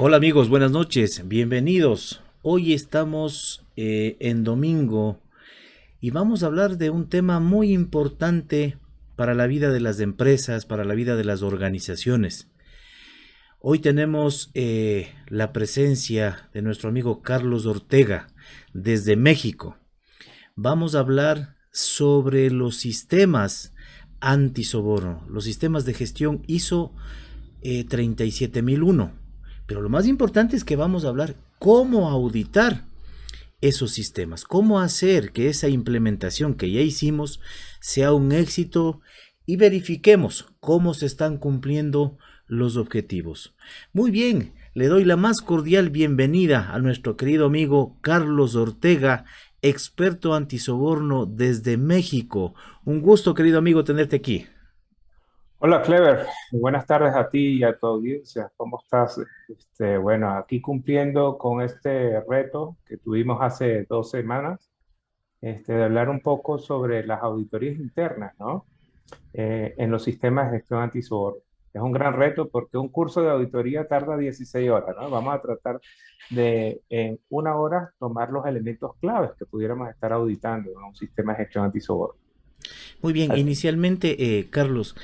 Hola amigos, buenas noches, bienvenidos. Hoy estamos en domingo y vamos a hablar de un tema muy importante para la vida de las empresas, para la vida de las organizaciones. Hoy tenemos la presencia de nuestro amigo Carlos Ortega desde México. Vamos a hablar sobre los sistemas antisoborno, los sistemas de gestión ISO 37001. Pero lo más importante es que vamos a hablar cómo auditar esos sistemas, cómo hacer que esa implementación que ya hicimos sea un éxito y verifiquemos cómo se están cumpliendo los objetivos. Muy bien, le doy la más cordial bienvenida a nuestro querido amigo Carlos Ortega, experto antisoborno desde México. Un gusto, querido amigo, tenerte aquí. Hola, Clever. Buenas tardes a ti y a tu audiencia. ¿Cómo estás? Bueno, aquí cumpliendo con este reto que tuvimos hace 2 semanas, de hablar un poco sobre las auditorías internas, ¿no? En los sistemas de gestión antisoborno. Es un gran reto porque un curso de auditoría tarda 16 horas, ¿no? Vamos a tratar de en 1 hora tomar los elementos claves que pudiéramos estar auditando en un sistema de gestión antisoborno. Muy bien, inicialmente, Carlos,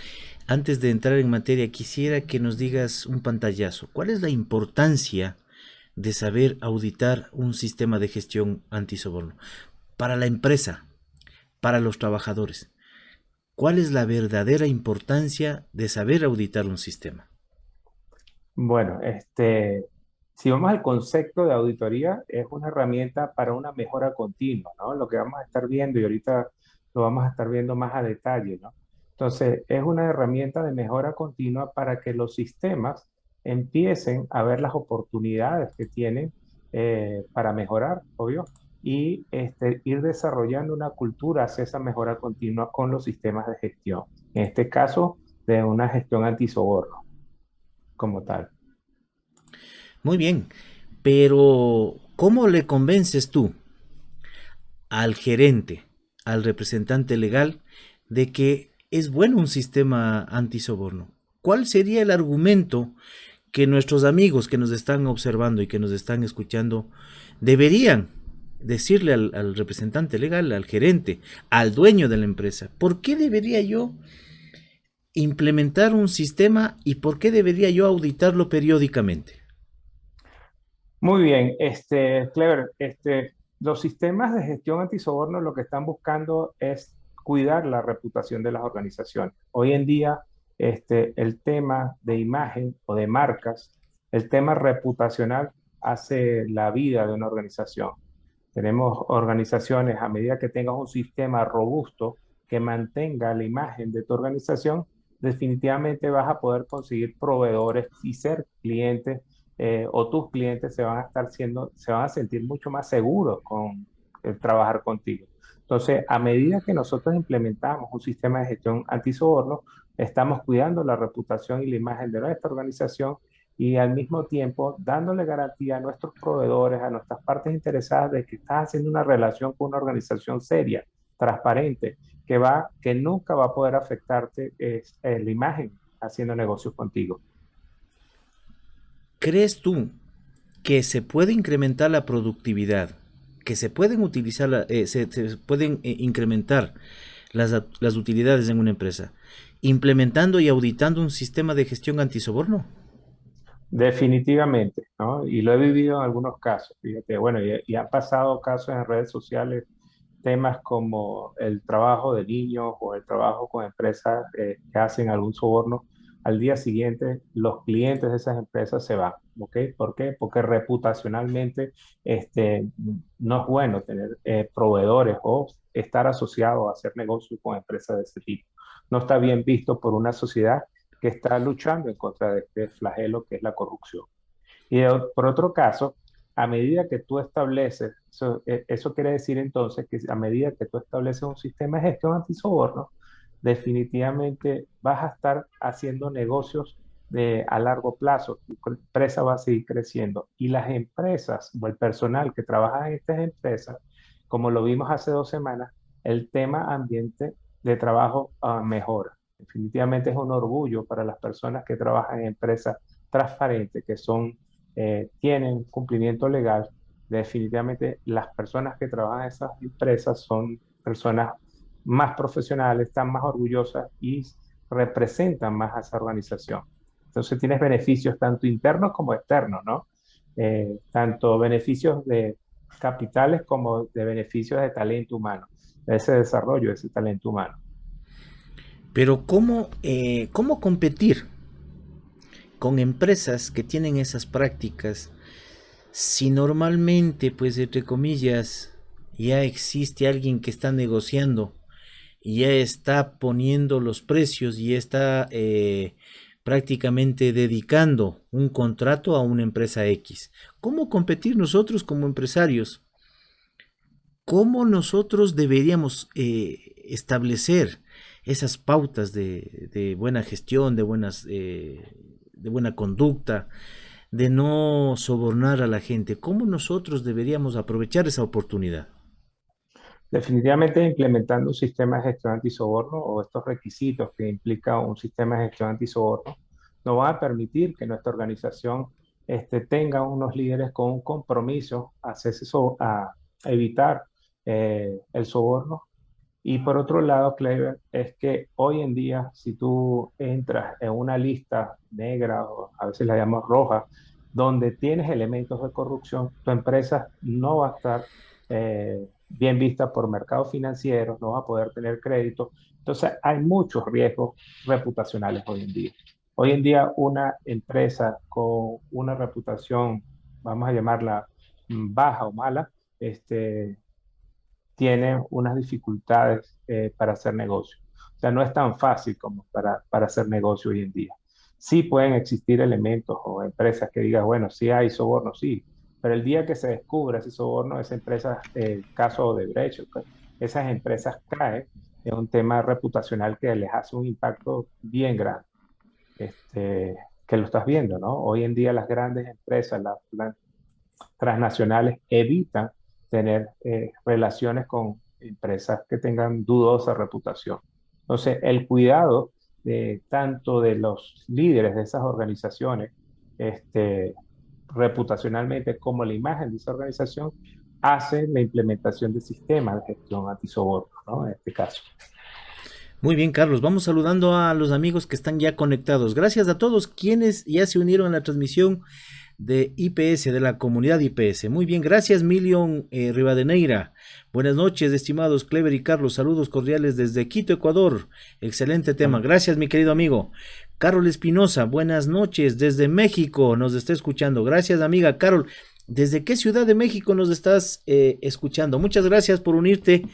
antes de entrar en materia, quisiera que nos digas un pantallazo. ¿Cuál es la importancia de saber auditar un sistema de gestión antisoborno para la empresa, para los trabajadores? ¿Cuál es la verdadera importancia de saber auditar un sistema? Bueno, si vamos al concepto de auditoría, es una herramienta para una mejora continua, ¿no? Lo que vamos a estar viendo y ahorita lo vamos a estar viendo más a detalle, ¿no? Entonces, es una herramienta de mejora continua para que los sistemas empiecen a ver las oportunidades que tienen para mejorar, obvio, y ir desarrollando una cultura hacia esa mejora continua con los sistemas de gestión. En este caso, de una gestión antisoborno como tal. Muy bien, pero ¿cómo le convences tú al gerente, al representante legal, de que es bueno un sistema antisoborno? ¿Cuál sería el argumento que nuestros amigos que nos están observando y que nos están escuchando deberían decirle al representante legal, al gerente, al dueño de la empresa? ¿Por qué debería yo implementar un sistema y por qué debería yo auditarlo periódicamente? Muy bien, Clever, los sistemas de gestión antisoborno lo que están buscando es cuidar la reputación de las organizaciones. Hoy en día, el tema de imagen o de marcas, el tema reputacional hace la vida de una organización. Tenemos organizaciones, a medida que tengas un sistema robusto que mantenga la imagen de tu organización, definitivamente vas a poder conseguir proveedores y ser clientes o tus clientes se van a sentir mucho más seguros con trabajar contigo. Entonces, a medida que nosotros implementamos un sistema de gestión antisoborno, estamos cuidando la reputación y la imagen de nuestra organización y al mismo tiempo dándole garantía a nuestros proveedores, a nuestras partes interesadas de que estás haciendo una relación con una organización seria, transparente, que nunca va a poder afectarte la imagen haciendo negocios contigo. ¿Crees tú que se puede incrementar la productividad, que se pueden utilizar, se pueden incrementar las utilidades en una empresa, implementando y auditando un sistema de gestión antisoborno? Definitivamente, ¿no? Y lo he vivido en algunos casos, fíjate, bueno, y han pasado casos en redes sociales, temas como el trabajo de niños o el trabajo con empresas que hacen algún soborno. Al día siguiente, los clientes de esas empresas se van, ¿ok? ¿Por qué? Porque reputacionalmente no es bueno tener proveedores o estar asociado a hacer negocios con empresas de ese tipo. No está bien visto por una sociedad que está luchando en contra de este flagelo que es la corrupción. Por otro caso, a medida que tú estableces, eso quiere decir entonces que a medida que tú estableces un sistema de gestión antisoborno, definitivamente vas a estar haciendo negocios a largo plazo. Tu empresa va a seguir creciendo y las empresas o el personal que trabaja en estas empresas, como lo vimos hace 2 semanas, el tema ambiente de trabajo mejora. Definitivamente es un orgullo para las personas que trabajan en empresas transparentes, que son tienen cumplimiento legal, definitivamente las personas que trabajan en esas empresas son personas más profesionales, están más orgullosas y representan más a esa organización. Entonces tienes beneficios tanto internos como externos, ¿no? Tanto beneficios de capitales como de beneficios de talento humano, de ese desarrollo de ese talento humano. Pero ¿cómo competir con empresas que tienen esas prácticas si normalmente, pues, entre comillas, ya existe alguien que está negociando y ya está poniendo los precios y ya está prácticamente dedicando un contrato a una empresa X? ¿Cómo competir nosotros como empresarios? ¿Cómo nosotros deberíamos establecer esas pautas de buena gestión, de buena conducta, de no sobornar a la gente? ¿Cómo nosotros deberíamos aprovechar esa oportunidad? Definitivamente implementando un sistema de gestión antisoborno o estos requisitos que implica un sistema de gestión antisoborno nos va a permitir que nuestra organización tenga unos líderes con un compromiso a evitar el soborno. Y por otro lado, Clever, es que hoy en día, si tú entras en una lista negra o a veces la llamamos roja, donde tienes elementos de corrupción, tu empresa no va a estar bien vista por mercados financieros, no va a poder tener crédito. Entonces, hay muchos riesgos reputacionales hoy en día. Hoy en día, una empresa con una reputación, vamos a llamarla baja o mala, tiene unas dificultades para hacer negocio. O sea, no es tan fácil como para hacer negocio hoy en día. Sí pueden existir elementos o empresas que digan, bueno, sí hay soborno, sí, pero el día que se descubra ese soborno, esa empresa, caso de Brecht, esas empresas caen en un tema reputacional que les hace un impacto bien grande, que lo estás viendo, ¿no? Hoy en día las grandes empresas, las transnacionales evitan tener relaciones con empresas que tengan dudosa reputación. Entonces, el cuidado de tanto de los líderes de esas organizaciones, este, reputacionalmente, como la imagen de esa organización, hace la implementación de sistemas de gestión antisoborno, ¿no? En este caso. Muy bien, Carlos. Vamos saludando a los amigos que están ya conectados. Gracias a todos quienes ya se unieron a la transmisión de IPS, de la comunidad IPS. Muy bien, gracias Milion Rivadeneira. Buenas noches, estimados Clever y Carlos. Saludos cordiales desde Quito, Ecuador. Excelente tema. Bueno, Gracias, mi querido amigo. Carol Espinosa, buenas noches desde México. Nos está escuchando. Gracias, amiga Carol. ¿Desde qué ciudad de México nos estás escuchando? Muchas gracias por unirte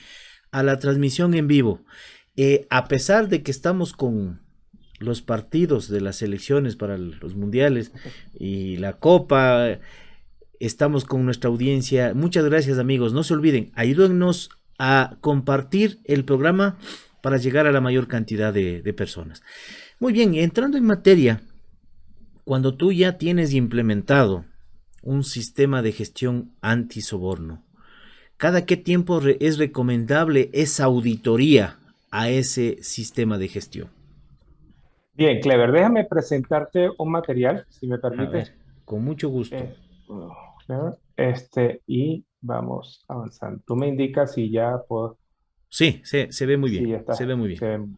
a la transmisión en vivo. A pesar de que estamos con los partidos de las selecciones para los mundiales y la copa, estamos con nuestra audiencia. Muchas gracias, amigos. No se olviden, ayúdennos a compartir el programa para llegar a la mayor cantidad de personas. Muy bien, entrando en materia, cuando tú ya tienes implementado un sistema de gestión anti-soborno, ¿cada qué tiempo es recomendable esa auditoría a ese sistema de gestión? bien, Clever, déjame presentarte un material, si me A permites. ver, con mucho gusto. Eh, Clever, y vamos avanzando. Tú me indicas si ya puedo, Sí, se ve muy si bien, ya se está. ve muy bien.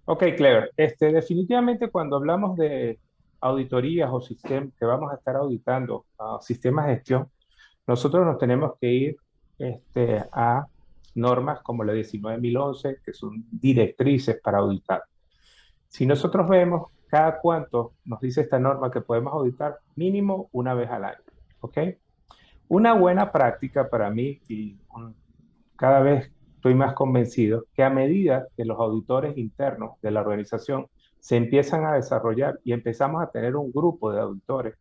Ok, Clever. Definitivamente cuando hablamos de auditorías o sistemas que vamos a estar auditando, sistemas de gestión, nosotros nos tenemos que ir a normas como la 19011, que son directrices para auditar. Si nosotros vemos cada cuánto nos dice esta norma que podemos auditar, mínimo una vez al año. ¿Ok? Una buena práctica para mí, cada vez estoy más convencido, que a medida que los auditores internos de la organización se empiezan a desarrollar y empezamos a tener un grupo de auditores,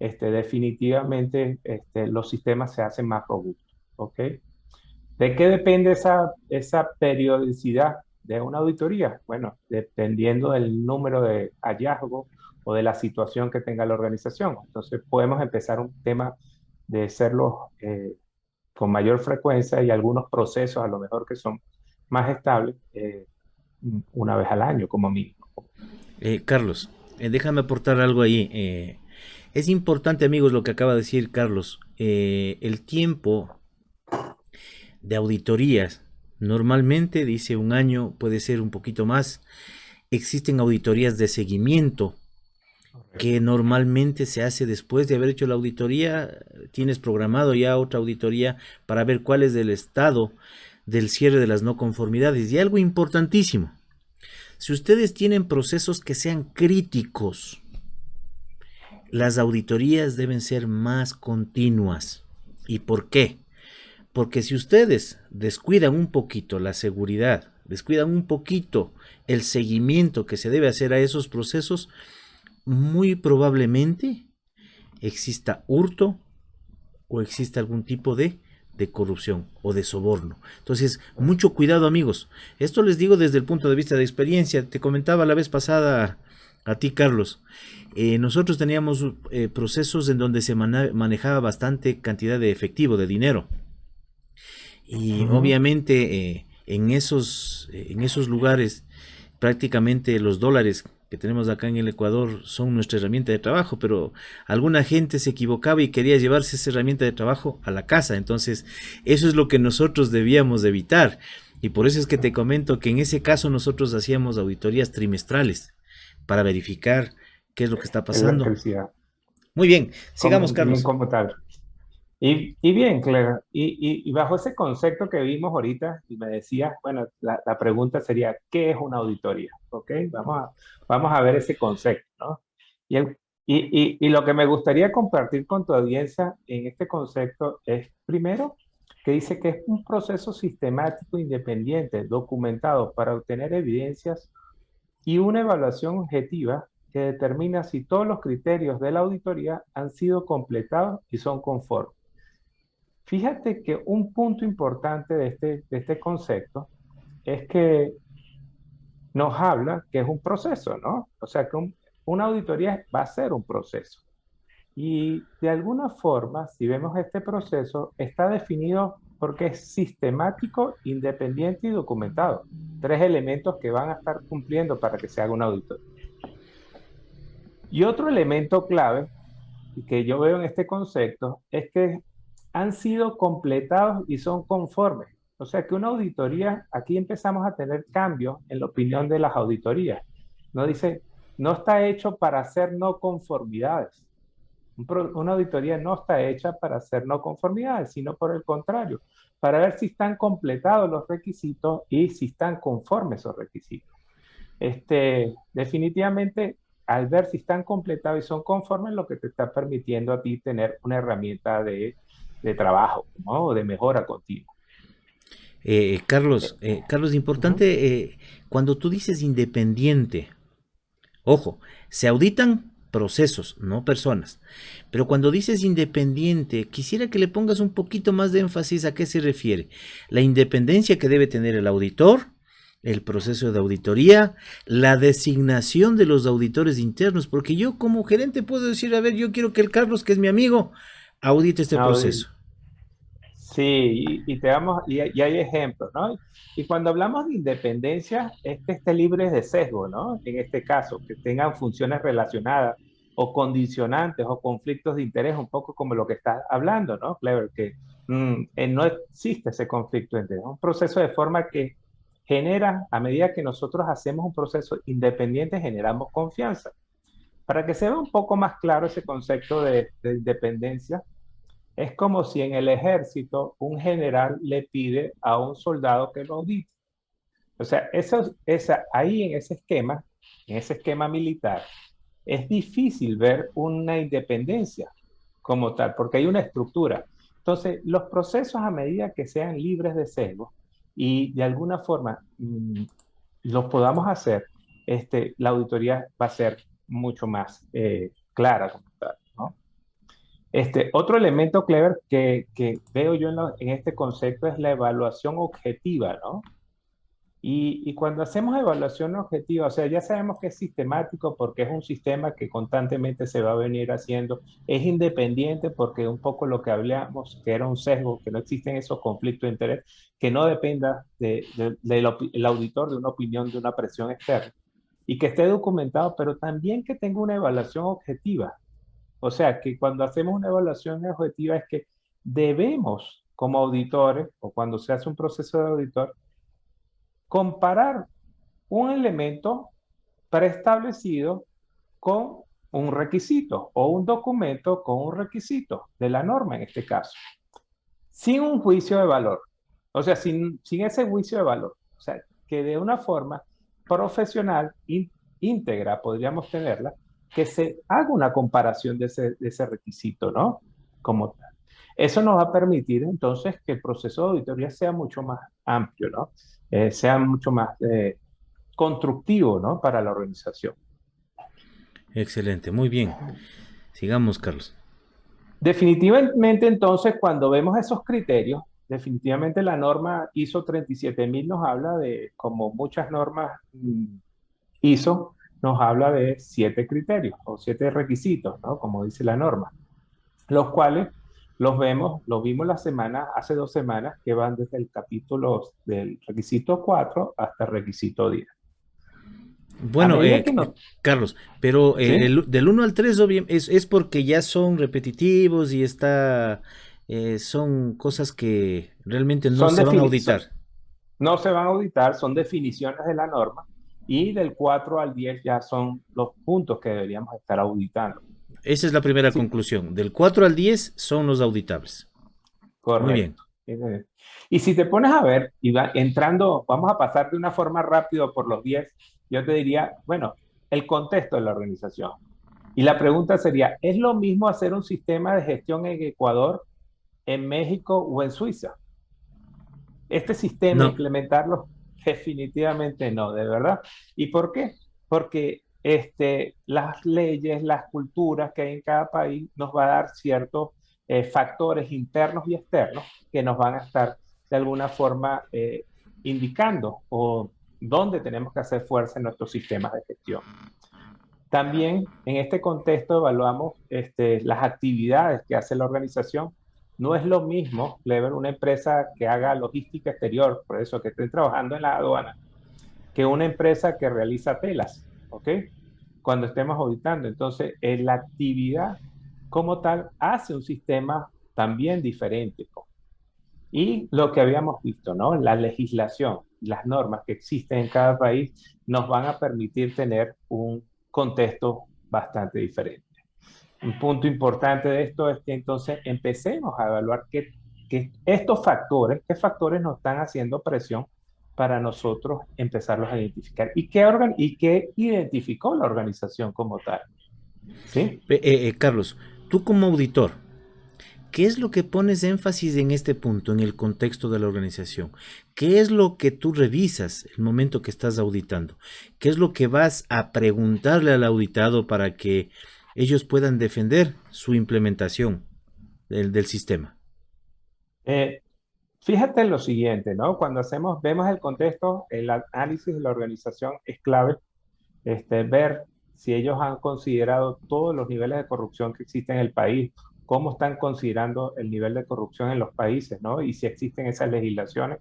definitivamente los sistemas se hacen más robustos. ¿Ok? ¿De qué depende esa periodicidad de una auditoría? Bueno, dependiendo del número de hallazgos o de la situación que tenga la organización. Entonces, podemos empezar un tema de hacerlo con mayor frecuencia y algunos procesos a lo mejor que son más estables una vez al año como mínimo. Carlos, déjame aportar algo ahí. Es importante, amigos, lo que acaba de decir Carlos. El tiempo de auditorías, normalmente dice un año, puede ser un poquito más. Existen auditorías de seguimiento que Correcto. normalmente se hace después de haber hecho la auditoría. Tienes programado ya otra auditoría para ver cuál es el estado del cierre de las no conformidades. Y algo importantísimo, si ustedes tienen procesos que sean críticos, las auditorías deben ser más continuas. ¿Y por qué? Porque si ustedes descuidan un poquito la seguridad, descuidan un poquito el seguimiento que se debe hacer a esos procesos, muy probablemente exista hurto o exista algún tipo de corrupción o de soborno. Entonces, mucho cuidado, amigos. Esto les digo desde el punto de vista de experiencia. Te comentaba la vez pasada a ti, Carlos. Nosotros teníamos procesos en donde se manejaba bastante cantidad de efectivo, de dinero. Y Ujú. obviamente en esos lugares prácticamente los dólares que tenemos acá en el Ecuador son nuestra herramienta de trabajo, pero alguna gente se equivocaba y quería llevarse esa herramienta de trabajo a la casa. Entonces, eso es lo que nosotros debíamos de evitar. Y por eso es que te comento que en ese caso nosotros hacíamos auditorías trimestrales para verificar qué es lo que está En la pasando. electricidad, Muy bien, sigamos, bien Carlos. como tal. Y bien, Claire, y bajo ese concepto que vimos ahorita, y me decías, bueno, la pregunta sería, ¿qué es una auditoría? ¿Ok? Vamos a ver ese concepto, ¿no? Y, y lo que me gustaría compartir con tu audiencia en este concepto es, primero, que dice que es un proceso sistemático independiente, documentado para obtener evidencias y una evaluación objetiva que determina si todos los criterios de la auditoría han sido completados y son conformes. Fíjate que un punto importante de este concepto es que nos habla que es un proceso, ¿no? O sea, que una auditoría va a ser un proceso. Y de alguna forma, si vemos este proceso, está definido porque es sistemático, independiente y documentado. Tres elementos que van a estar cumpliendo para que se haga una auditoría. Y otro elemento clave que yo veo en este concepto es que han sido completados y son conformes. O sea que una auditoría, aquí empezamos a tener cambios en la opinión de las auditorías. No dice, no está hecho para hacer no conformidades. Una auditoría no está hecha para hacer no conformidades, sino por el contrario, para ver si están completados los requisitos y si están conformes esos requisitos. Definitivamente, al ver si están completados y son conformes, lo que te está permitiendo a ti tener una herramienta de trabajo, ¿no? O de mejora continua. Carlos, Eh, Carlos, Ujú. importante, cuando tú dices independiente, ojo, se auditan procesos, no personas. Pero cuando dices independiente, quisiera que le pongas un poquito más de énfasis a qué se refiere. La independencia que debe tener el auditor, el proceso de auditoría, la designación de los auditores internos, porque yo como gerente puedo decir, a ver, yo quiero que el Carlos, que es mi amigo, audite este No, proceso. sí, y te damos, y hay ejemplos, ¿no? Y cuando hablamos de independencia, es que esté libre de sesgo, ¿no? En este caso, que tengan funciones relacionadas o condicionantes o conflictos de interés, un poco como lo que estás hablando, ¿no, Clever? Que no existe ese conflicto de interés. Es un proceso de forma que genera, a medida que nosotros hacemos un proceso independiente, generamos confianza. Para que se vea un poco más claro ese concepto de independencia, es como si en el ejército un general le pide a un soldado que lo audite. O sea, ahí en ese esquema militar, es difícil ver una independencia como tal, porque hay una estructura. Entonces, los procesos a medida que sean libres de sesgo y de alguna forma los podamos hacer, la auditoría va a ser mucho más clara como tal, ¿no? Otro elemento, Clever, que veo yo en este concepto es la evaluación objetiva, ¿no? Y cuando hacemos evaluación objetiva, o sea, ya sabemos que es sistemático porque es un sistema que constantemente se va a venir haciendo, es independiente porque un poco lo que hablamos, que era un sesgo, que no existen esos conflictos de interés, que no dependa del auditor, de una opinión, de una presión externa, y que esté documentado, pero también que tenga una evaluación objetiva. O sea, que cuando hacemos una evaluación objetiva es que debemos, como auditores, o cuando se hace un proceso de auditor, comparar un elemento preestablecido con un requisito o un documento con un requisito de la norma en este caso, sin un juicio de valor, o sea, sin ese juicio de valor, o sea, que de una forma profesional, íntegra, podríamos tenerla, que se haga una comparación de ese requisito, ¿no? Como tal. Eso nos va a permitir entonces que el proceso de auditoría sea mucho más amplio, ¿no? Sea mucho más constructivo, ¿no? Para la organización. Excelente, muy bien. Sigamos, Carlos. Definitivamente, entonces, cuando vemos esos criterios, definitivamente la norma ISO 37000 nos habla de, como muchas normas ISO, nos habla de 7 criterios o 7 requisitos, ¿no? Como dice la norma, los cuales los vimos hace 2 semanas, que van desde el capítulo del requisito 4 hasta el requisito 10. A Bueno, medida que nos... Carlos, pero ¿Sí? del 1 al 3 es porque ya son repetitivos y son cosas que realmente no Son, se van a defini son, auditar. no se van a auditar, son definiciones de la norma y del 4 al 10 ya son los puntos que deberíamos estar auditando. Esa es la primera Sí, conclusión. Del 4 al 10 son los auditables. Muy bien. correcto. Y si te pones a ver, y entrando, vamos a pasar de una forma rápida por los 10, yo te diría, bueno, el contexto de la organización. Y la pregunta sería, ¿es lo mismo hacer un sistema de gestión en Ecuador, en México o en Suiza? Este sistema, No, implementarlo, definitivamente no, de verdad. ¿Y por qué? Porque las leyes, las culturas que hay en cada país nos va a dar ciertos factores internos y externos que nos van a estar de alguna forma indicando o dónde tenemos que hacer fuerza en nuestros sistemas de gestión. También en este contexto evaluamos las actividades que hace la organización. No es lo mismo, Clever, una empresa que haga logística exterior, por eso que estén trabajando en la aduana, que una empresa que realiza telas, ¿ok? Cuando estemos auditando. Entonces, la actividad como tal hace un sistema también diferente. Y lo que habíamos visto, ¿no? La legislación, las normas que existen en cada país nos van a permitir tener un contexto bastante diferente. Un punto importante de esto es que entonces empecemos a evaluar estos factores, qué factores nos están haciendo presión para nosotros empezarlos a identificar. ¿Y qué identificó la organización como tal? ¿Sí? Carlos, tú como auditor, ¿qué es lo que pones énfasis en este punto, en el contexto de la organización? ¿Qué es lo que tú revisas el momento que estás auditando? ¿Qué es lo que vas a preguntarle al auditado para que ellos puedan defender su implementación del sistema? Eh, Fíjate en lo siguiente, ¿no? Cuando vemos el contexto, el análisis de la organización es clave, ver si ellos han considerado todos los niveles de corrupción que existen en el país, cómo están considerando el nivel de corrupción en los países, ¿no? Y si existen esas legislaciones.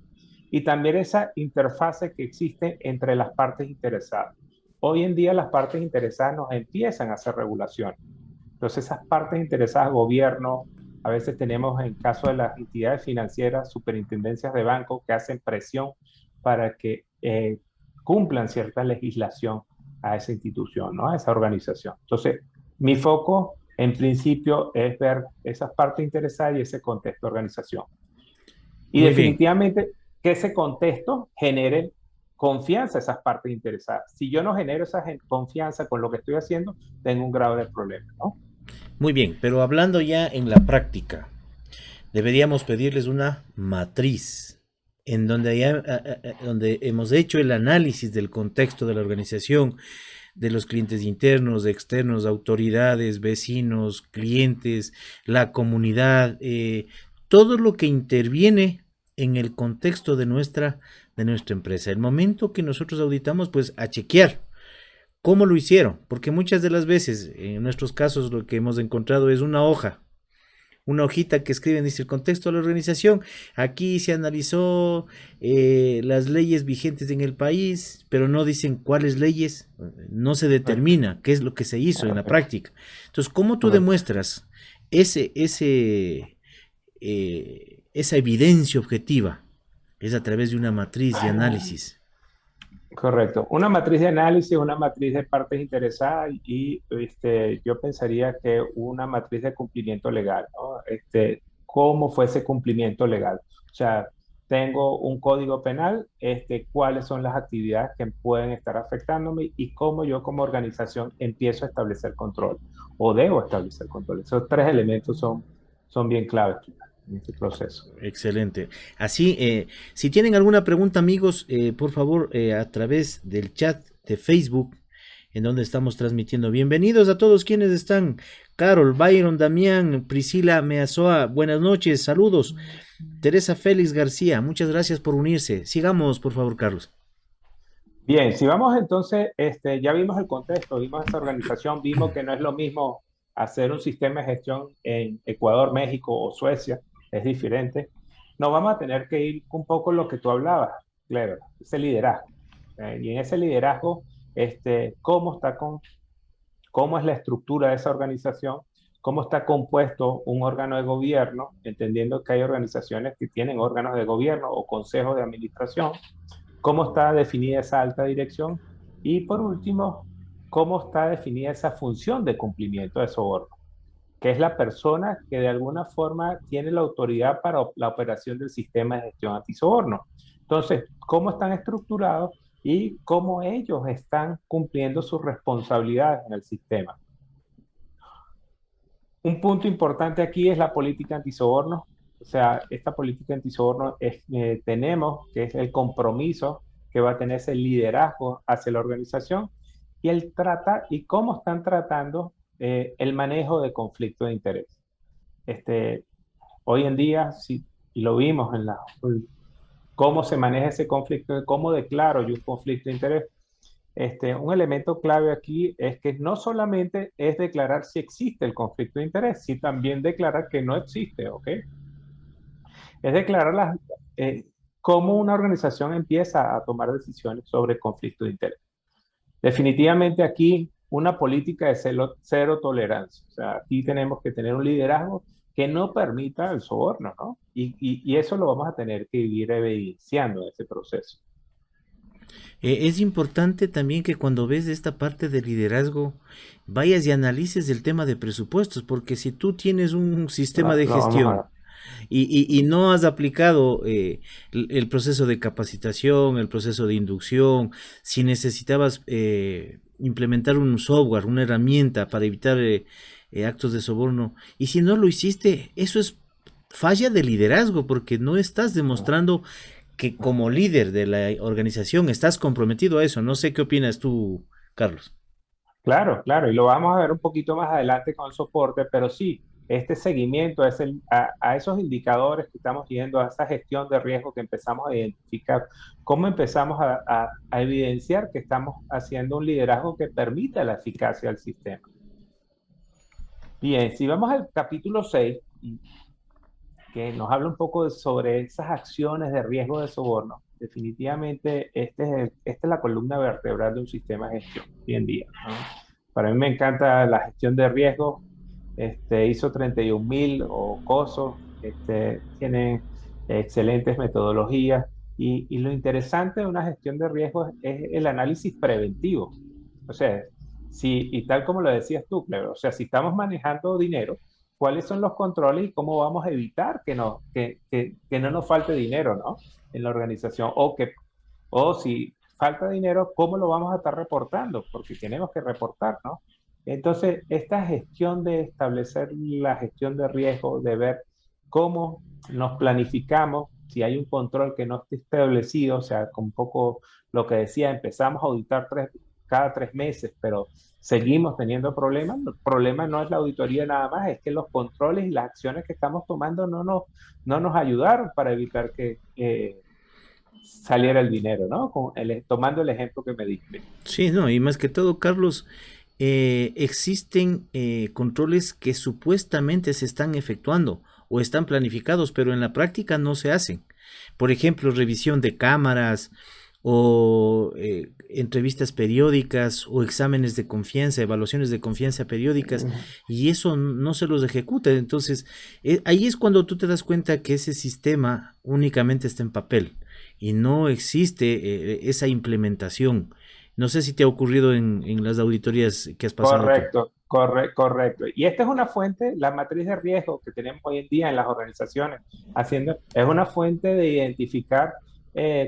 Y también esa interfase que existe entre las partes interesadas. Hoy en día las partes interesadas nos empiezan a hacer regulaciones. Entonces esas partes interesadas, gobierno, a veces tenemos en caso de las entidades financieras, superintendencias de banco que hacen presión para que cumplan cierta legislación a esa institución, ¿no? A esa organización. Entonces, mi foco en principio es ver esas partes interesadas y ese contexto de organización. Y Muy bien, definitivamente que ese contexto genere confianza a esas partes interesadas. Si yo no genero esa confianza con lo que estoy haciendo, tengo un grave problema, ¿no? muy bien, pero hablando ya en la práctica, deberíamos pedirles una matriz en donde hemos hecho el análisis del contexto de la organización, de los clientes internos, externos, autoridades, vecinos, clientes, la comunidad, todo lo que interviene en el contexto de nuestra empresa. El momento que nosotros auditamos, pues a chequear cómo lo hicieron, porque muchas de las veces, en nuestros casos, lo que hemos encontrado es una hoja una hojita que escriben, dice el contexto de la organización. Aquí se analizó las leyes vigentes en el país, pero no dicen cuáles leyes, no se Correcto, determina qué es lo que se hizo en la correcto, práctica. Entonces, ¿cómo tú correcto. demuestras esa evidencia objetiva? Es a través de una matriz de análisis. Correcto. Una matriz de análisis, una matriz de partes interesadas y yo pensaría que una matriz de cumplimiento legal, ¿no? ¿Cómo fue ese cumplimiento legal? O sea, tengo un código penal, cuáles son las actividades que pueden estar afectándome y cómo yo como organización empiezo a establecer control o debo establecer control. Esos tres elementos son bien claves en este proceso. Excelente. Así, si tienen alguna pregunta, amigos, por favor, a través del chat de Facebook, en donde estamos transmitiendo. Bienvenidos a todos quienes están. Carol, Byron, Damián, Priscila Meazoa, buenas noches, saludos. Teresa Félix García, muchas gracias por unirse. Sigamos, por favor, Carlos. Bien, si vamos entonces, ya vimos el contexto, vimos esa organización, vimos que no es lo mismo hacer un sistema de gestión en Ecuador, México o Suecia, es diferente. Nos vamos a tener que ir un poco lo que tú hablabas, Clever, ese liderazgo. Y en ese liderazgo, cómo cómo es la estructura de esa organización, cómo está compuesto un órgano de gobierno, entendiendo que hay organizaciones que tienen órganos de gobierno o consejos de administración, cómo está definida esa alta dirección y por último, cómo está definida esa función de cumplimiento de soborno, que es la persona que de alguna forma tiene la autoridad para la operación del sistema de gestión antisoborno. Entonces, cómo están estructurados y cómo ellos están cumpliendo sus responsabilidades en el sistema. Un punto importante aquí es la política antisoborno. O sea, esta política antisoborno tenemos que es el compromiso que va a tener ese liderazgo hacia la organización y el trata y cómo están tratando el manejo de conflicto de interés. Este, Hoy en día, sí, y lo vimos en cómo se maneja ese conflicto, cómo declaro yo un conflicto de interés. Un elemento clave aquí es que no solamente es declarar si existe el conflicto de interés, sino también declarar que no existe, ¿ok? Es declarar cómo una organización empieza a tomar decisiones sobre conflicto de interés. Definitivamente aquí una política de cero tolerancia. O sea, aquí tenemos que tener un liderazgo que no permita el soborno, ¿no? Y eso lo vamos a tener que ir evidenciando en ese proceso. Es importante también que cuando ves esta parte de liderazgo, vayas y analices el tema de presupuestos, porque si tú tienes un sistema de Lo vamos a ver. gestión y no has aplicado el proceso de capacitación, el proceso de inducción, si necesitabas implementar un software, una herramienta para evitar actos de soborno, y si no lo hiciste, eso es falla de liderazgo, porque no estás demostrando que como líder de la organización estás comprometido a eso. No sé qué opinas tú, Carlos. Claro, claro, y lo vamos a ver un poquito más adelante con el soporte, pero sí, este seguimiento a esos indicadores que estamos viendo, a esa gestión de riesgo que empezamos a identificar, cómo empezamos a evidenciar que estamos haciendo un liderazgo que permita la eficacia del sistema. Bien, si vamos al capítulo 6, que nos habla un poco sobre esas acciones de riesgo de soborno, definitivamente esta es la columna vertebral de un sistema de gestión hoy en día, ¿no? Para mí me encanta la gestión de riesgo, ISO 31000 o COSO, tienen excelentes metodologías y lo interesante de una gestión de riesgos es el análisis preventivo. O sea, y tal como lo decías tú, Cleber, o sea, si estamos manejando dinero, ¿cuáles son los controles y cómo vamos a evitar que no nos falte dinero, ¿no? En la organización o si falta dinero, ¿cómo lo vamos a estar reportando? Porque tenemos que reportar, ¿no? Entonces, esta gestión de establecer la gestión de riesgo, de ver cómo nos planificamos, si hay un control que no esté establecido, o sea, con un poco lo que decía, empezamos a auditar cada 3 meses, pero seguimos teniendo problemas. El problema no es la auditoría nada más, es que los controles y las acciones que estamos tomando no nos ayudaron para evitar que saliera el dinero, ¿no? Tomando el ejemplo que me diste. Sí, no, y más que todo, Carlos, existen controles que supuestamente se están efectuando o están planificados, pero en la práctica no se hacen. Por ejemplo, revisión de cámaras o entrevistas periódicas o exámenes de confianza, evaluaciones de confianza periódicas, y eso no se los ejecuta. Entonces, ahí es cuando tú te das cuenta que ese sistema únicamente está en papel y no existe esa implementación. No sé si te ha ocurrido en las auditorías que has pasado tú. Correcto, correcto. Y esta es una fuente, la matriz de riesgo que tenemos hoy en día en las organizaciones, es una fuente de identificar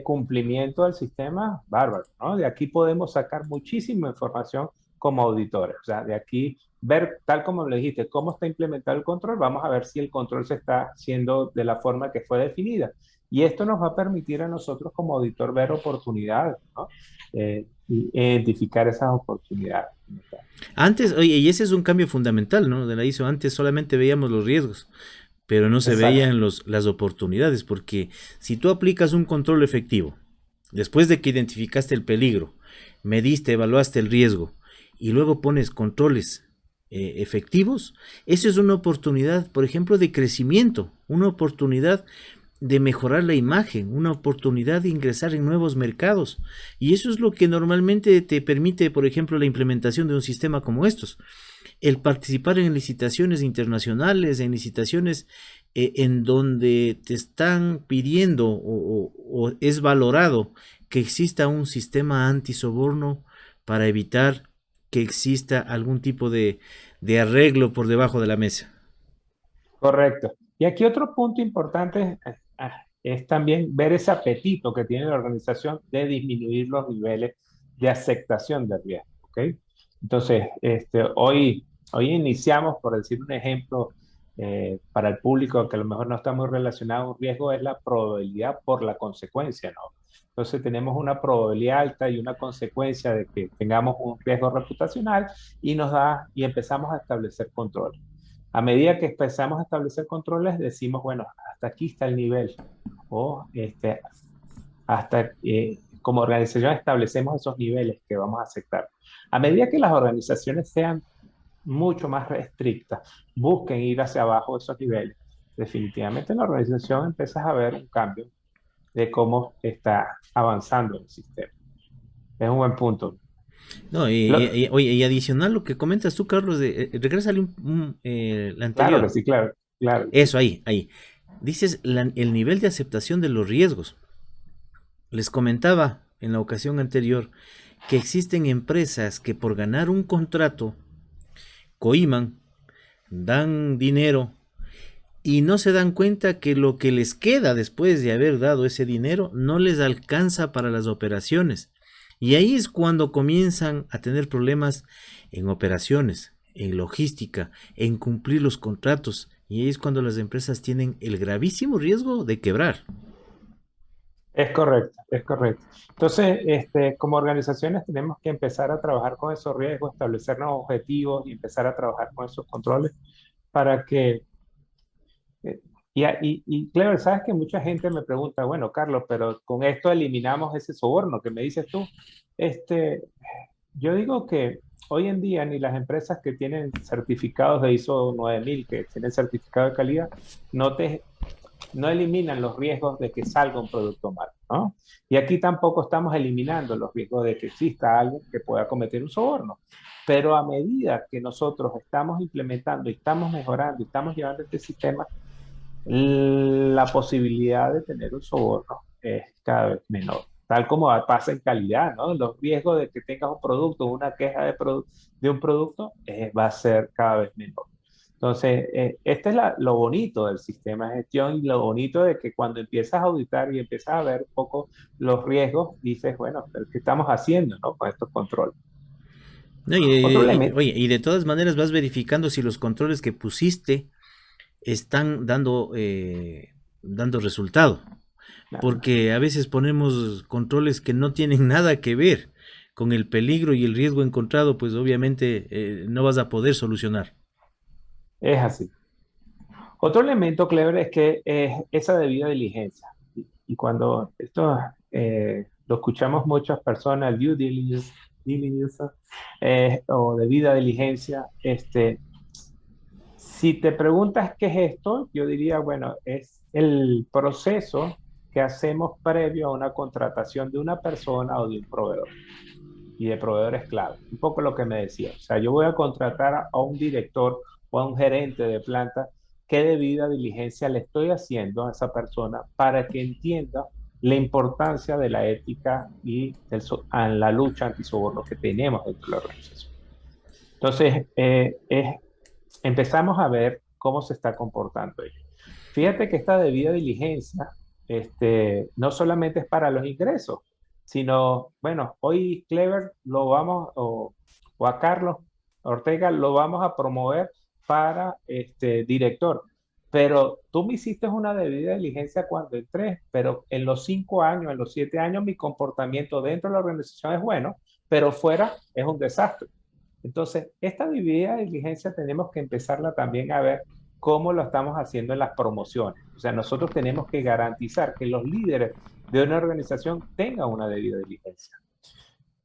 cumplimiento del sistema bárbaro, ¿no? De aquí podemos sacar muchísima información como auditores. O sea, de aquí ver, tal como le dijiste, cómo está implementado el control, vamos a ver si el control se está haciendo de la forma que fue definida. Y esto nos va a permitir a nosotros como auditor ver oportunidades, ¿no? Y identificar esas oportunidades. Antes, oye, y ese es un cambio fundamental, ¿no? De la ISO. Antes solamente veíamos los riesgos, pero no se Exacto. veían las oportunidades, porque si tú aplicas un control efectivo, después de que identificaste el peligro, mediste, evaluaste el riesgo, y luego pones controles efectivos, eso es una oportunidad, por ejemplo, de crecimiento, una oportunidad de mejorar la imagen, una oportunidad de ingresar en nuevos mercados. Y eso es lo que normalmente te permite, por ejemplo, la implementación de un sistema como estos. El participar en licitaciones internacionales, en licitaciones en donde te están pidiendo o es valorado que exista un sistema antisoborno para evitar que exista algún tipo de arreglo por debajo de la mesa. Correcto. Y aquí otro punto importante es también ver ese apetito que tiene la organización de disminuir los niveles de aceptación de riesgo. ¿Ok? Entonces, hoy iniciamos, por decir un ejemplo, para el público que a lo mejor no está muy relacionado a un riesgo, es la probabilidad por la consecuencia, ¿no? Entonces tenemos una probabilidad alta y una consecuencia de que tengamos un riesgo reputacional y empezamos a establecer control. A medida que empezamos a establecer controles, decimos, bueno, hasta aquí está el nivel. O hasta como organización establecemos esos niveles que vamos a aceptar. A medida que las organizaciones sean mucho más estrictas, busquen ir hacia abajo de esos niveles, definitivamente en la organización empiezas a ver un cambio de cómo está avanzando el sistema. Es un buen punto. No, Lo- oye, y adicional lo que comentas tú, Carlos, regrésale la claro que anterior. sí, claro, claro. Eso, ahí. Dices el nivel de aceptación de los riesgos. Les comentaba en la ocasión anterior que existen empresas que por ganar un contrato coiman, dan dinero y no se dan cuenta que lo que les queda después de haber dado ese dinero no les alcanza para las operaciones. Y ahí es cuando comienzan a tener problemas en operaciones, en logística, en cumplir los contratos. Y ahí es cuando las empresas tienen el gravísimo riesgo de quebrar. Es correcto, es correcto. Entonces, como organizaciones tenemos que empezar a trabajar con esos riesgos, establecernos objetivos y empezar a trabajar con esos controles para que... eh, claro, sabes que mucha gente me pregunta, bueno, Carlos, pero con esto eliminamos ese soborno que me dices tú. Este, yo digo que hoy en día ni las empresas que tienen certificados de ISO 9000, que tienen certificado de calidad, no te no eliminan los riesgos de que salga un producto malo, ¿no? Y aquí tampoco estamos eliminando los riesgos de que exista algo que pueda cometer un soborno. Pero a medida que nosotros estamos implementando y estamos mejorando y estamos llevando este sistema, la posibilidad de tener un soborno es cada vez menor. Tal como pasa en calidad, ¿no? Los riesgos de que tengas un producto, una queja de un producto, va a ser cada vez menor. Entonces, este es lo bonito del sistema de gestión y lo bonito de que cuando empiezas a auditar y empiezas a ver un poco los riesgos, dices, bueno, pero ¿qué estamos haciendo, no? Con estos controles. No, Otro elemento, oye, y de todas maneras vas verificando si los controles que pusiste están dando resultado. Porque a veces ponemos controles que no tienen nada que ver con el peligro y el riesgo encontrado, pues obviamente no vas a poder solucionar. es así. Otro elemento, Clever, es que es esa debida diligencia. Y cuando esto lo escuchamos muchas personas, due diligence, diligence, o debida diligencia. Si te preguntas qué es esto, yo diría, bueno, es el proceso que hacemos previo a una contratación de una persona o de un proveedor y de proveedores clave. Un poco lo que me decía. O sea, yo voy a contratar a un director o a un gerente de planta. ¿Qué debida diligencia le estoy haciendo a esa persona para que entienda la importancia de la ética y en la lucha antisoborno que tenemos dentro de la organización? Entonces, empezamos a ver cómo se está comportando ella. Fíjate que esta debida diligencia no solamente es para los ingresos, sino, bueno, hoy Clever lo vamos, o a Carlos Ortega lo vamos a promover para director. Pero tú me hiciste una debida diligencia cuando entré, pero en los 5 años, en los 7 años, mi comportamiento dentro de la organización es bueno, pero fuera es un desastre. Entonces, esta debida diligencia tenemos que empezarla también a ver cómo lo estamos haciendo en las promociones. O sea, nosotros tenemos que garantizar que los líderes de una organización tengan una debida diligencia.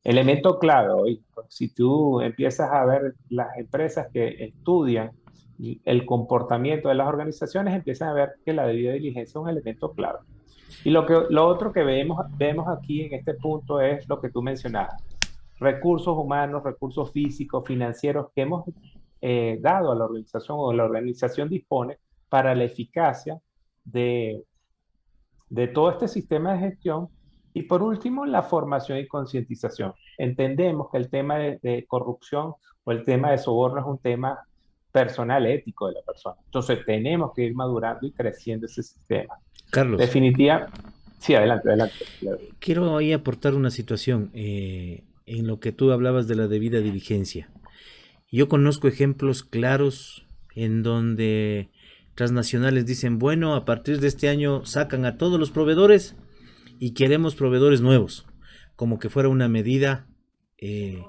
Elemento clave hoy, si tú empiezas a ver las empresas que estudian el comportamiento de las organizaciones, empiezan a ver que la debida diligencia es un elemento clave. Y lo otro que vemos aquí en este punto es lo que tú mencionabas: recursos humanos, recursos físicos, financieros que hemos dado a la organización o la organización dispone para la eficacia de, de todo este sistema de gestión. Y por último, la formación y concientización. Entendemos que el tema de corrupción o el tema de soborno es un tema personal, ético de la persona. Entonces, tenemos que ir madurando y creciendo ese sistema. Carlos, Definitiva. Sí, adelante, adelante. quiero ahí aportar una situación en lo que tú hablabas de la debida diligencia. Yo conozco ejemplos claros en donde transnacionales dicen, bueno, a partir de este año sacan a todos los proveedores y queremos proveedores nuevos, como que fuera una medida eh,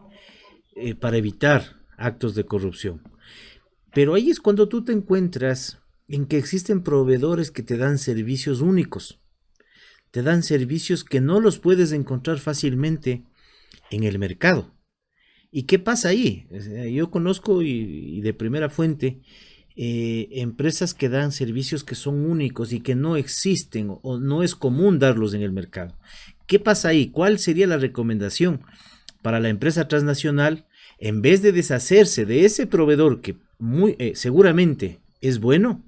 para evitar actos de corrupción. Pero ahí es cuando tú te encuentras en que existen proveedores que te dan servicios únicos, te dan servicios que no los puedes encontrar fácilmente en el mercado. ¿Y qué pasa ahí? Yo conozco y de primera fuente empresas que dan servicios que son únicos y que no existen o no es común darlos en el mercado. ¿Qué pasa ahí? ¿Cuál sería la recomendación para la empresa transnacional? En vez de deshacerse de ese proveedor que seguramente es bueno,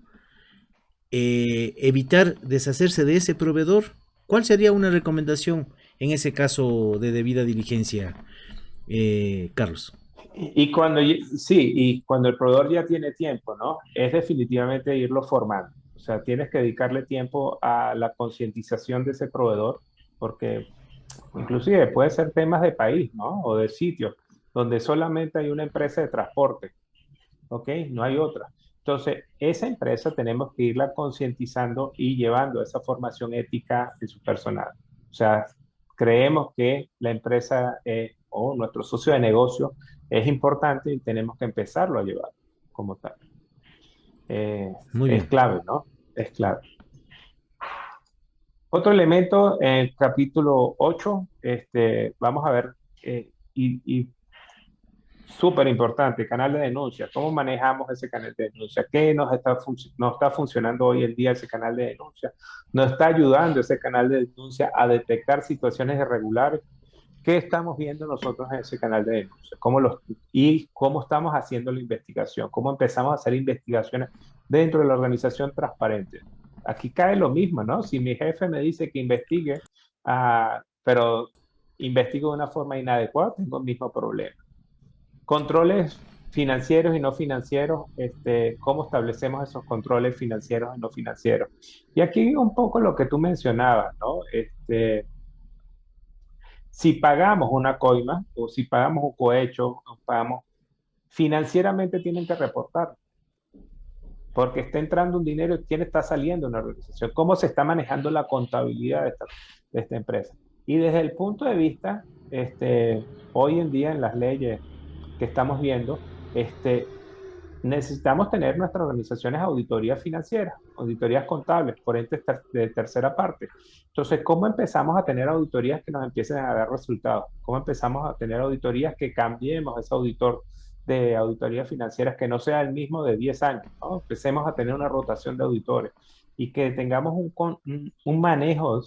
evitar deshacerse de ese proveedor. ¿Cuál sería una recomendación en ese caso de debida diligencia, Carlos? Sí, y cuando el proveedor ya tiene tiempo, ¿no? Es definitivamente irlo formando. O sea, tienes que dedicarle tiempo a la concientización de ese proveedor, porque inclusive puede ser temas de país, ¿no? O de sitios donde solamente hay una empresa de transporte, ¿ok? No hay otra. Entonces, esa empresa tenemos que irla concientizando y llevando esa formación ética en su personal. O sea, creemos que la empresa o nuestro socio de negocio es importante y tenemos que empezarlo a llevar como tal. Muy Es bien. clave, ¿no? Es clave. Otro elemento en el capítulo 8, vamos a ver, y súper importante, canal de denuncia. ¿Cómo manejamos ese canal de denuncia? ¿Qué nos está funcionando hoy en día ese canal de denuncia? ¿Nos está ayudando ese canal de denuncia a detectar situaciones irregulares? ¿Qué estamos viendo nosotros en ese canal de denuncia? ¿Y cómo estamos haciendo la investigación? ¿Cómo empezamos a hacer investigaciones dentro de la organización transparente? Aquí cae lo mismo, ¿no? Si mi jefe me dice que investigue, pero investigo de una forma inadecuada, tengo el mismo problema. Controles financieros y no financieros, cómo establecemos esos controles financieros y no financieros. Y aquí un poco lo que tú mencionabas, ¿no? Si pagamos una coima o si pagamos un cohecho, o pagamos, financieramente tienen que reportar, porque está entrando un dinero y quién está saliendo en una organización, cómo se está manejando la contabilidad de esta empresa. Y desde el punto de vista, hoy en día en las leyes que estamos viendo, necesitamos tener nuestras organizaciones auditorías financieras, auditorías contables, por entes de tercera parte. Entonces, ¿cómo empezamos a tener auditorías que nos empiecen a dar resultados? ¿Cómo empezamos a tener auditorías que cambiemos ese auditor de auditorías financieras que no sea el mismo de 10 años, ¿no? Empecemos a tener una rotación de auditores y que tengamos un manejo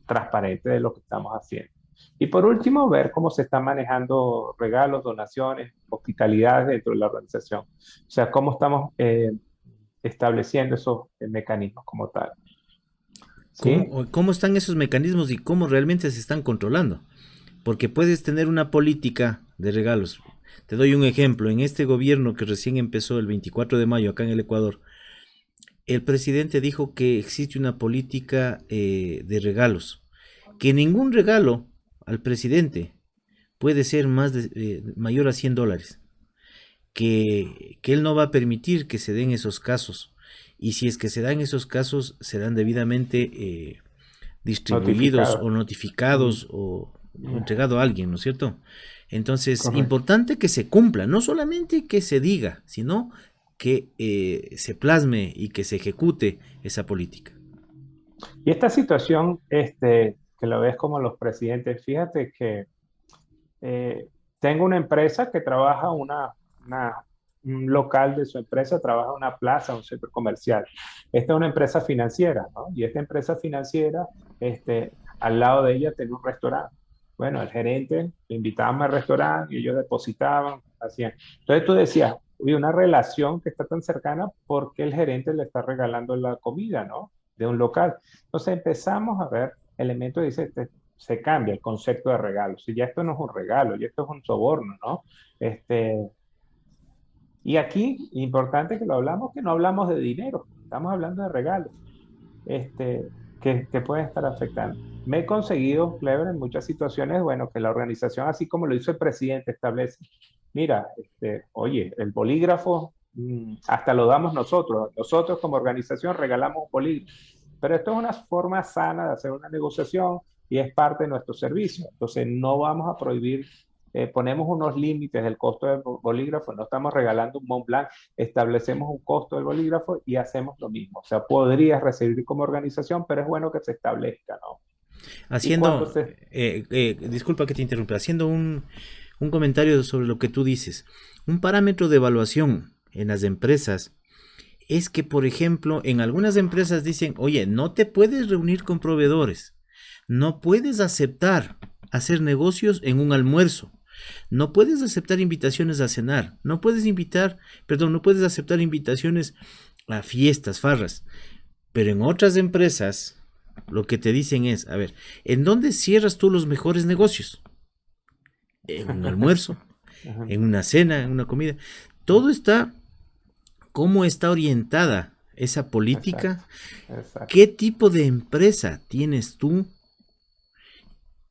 transparente de lo que estamos haciendo. Y por último, ver cómo se están manejando regalos, donaciones, hospitalidades dentro de la organización. O sea, cómo estamos estableciendo esos mecanismos como tal. ¿Sí? ¿Cómo están esos mecanismos y cómo realmente se están controlando? Porque puedes tener una política de regalos. Te doy un ejemplo. En este gobierno que recién empezó el 24 de mayo acá en el Ecuador, el presidente dijo que existe una política de regalos. Que ningún regalo al presidente puede ser mayor a $100. Que él no va a permitir que se den esos casos. Y si es que se dan esos casos, serán debidamente distribuidos Notificado. o notificados o entregado a alguien, ¿no es cierto? Entonces, Correcto. importante que se cumpla, no solamente que se diga, sino que se plasme y que se ejecute esa política. Y esta situación, que lo ves como los presidentes, fíjate que eh, tengo una empresa que trabaja un local de su empresa, trabaja una plaza, un centro comercial. Esta es una empresa financiera, ¿no? Y esta empresa financiera, al lado de ella tenía un restaurante. Bueno, el gerente le invitaban al restaurante y ellos depositaban, hacían. Entonces tú decías, oye, una relación que está tan cercana porque el gerente le está regalando la comida, ¿no? De un local. Entonces empezamos a ver elementos, dice, se cambia el concepto de regalo. Si ya esto no es un regalo, ya esto es un soborno, ¿no? Este, y aquí, importante que lo hablamos, que no hablamos de dinero, estamos hablando de regalos, este, que pueden estar afectando. Me he conseguido, Clever, en muchas situaciones, bueno, que la organización, así como lo hizo el presidente, establece, mira, oye, el bolígrafo, hasta lo damos nosotros como organización regalamos un bolígrafo, pero esto es una forma sana de hacer una negociación y es parte de nuestro servicio. Entonces, no vamos a prohibir, ponemos unos límites del costo del bolígrafo, no estamos regalando un Mont Blanc, establecemos un costo del bolígrafo y hacemos lo mismo. O sea, podrías recibir como organización, pero es bueno que se establezca, ¿no? Y cuando Haciendo, se... disculpa que te interrumpa, haciendo un comentario sobre lo que tú dices. Un parámetro de evaluación en las empresas es que, por ejemplo, en algunas empresas dicen, oye, no te puedes reunir con proveedores, no puedes aceptar hacer negocios en un almuerzo, no puedes aceptar invitaciones a cenar, no puedes aceptar invitaciones a fiestas, farras. Pero en otras empresas, lo que te dicen es, a ver, ¿en dónde cierras tú los mejores negocios? En un almuerzo, en una cena, en una comida. Todo está, cómo está orientada esa política, Exacto, exacto. qué tipo de empresa tienes tú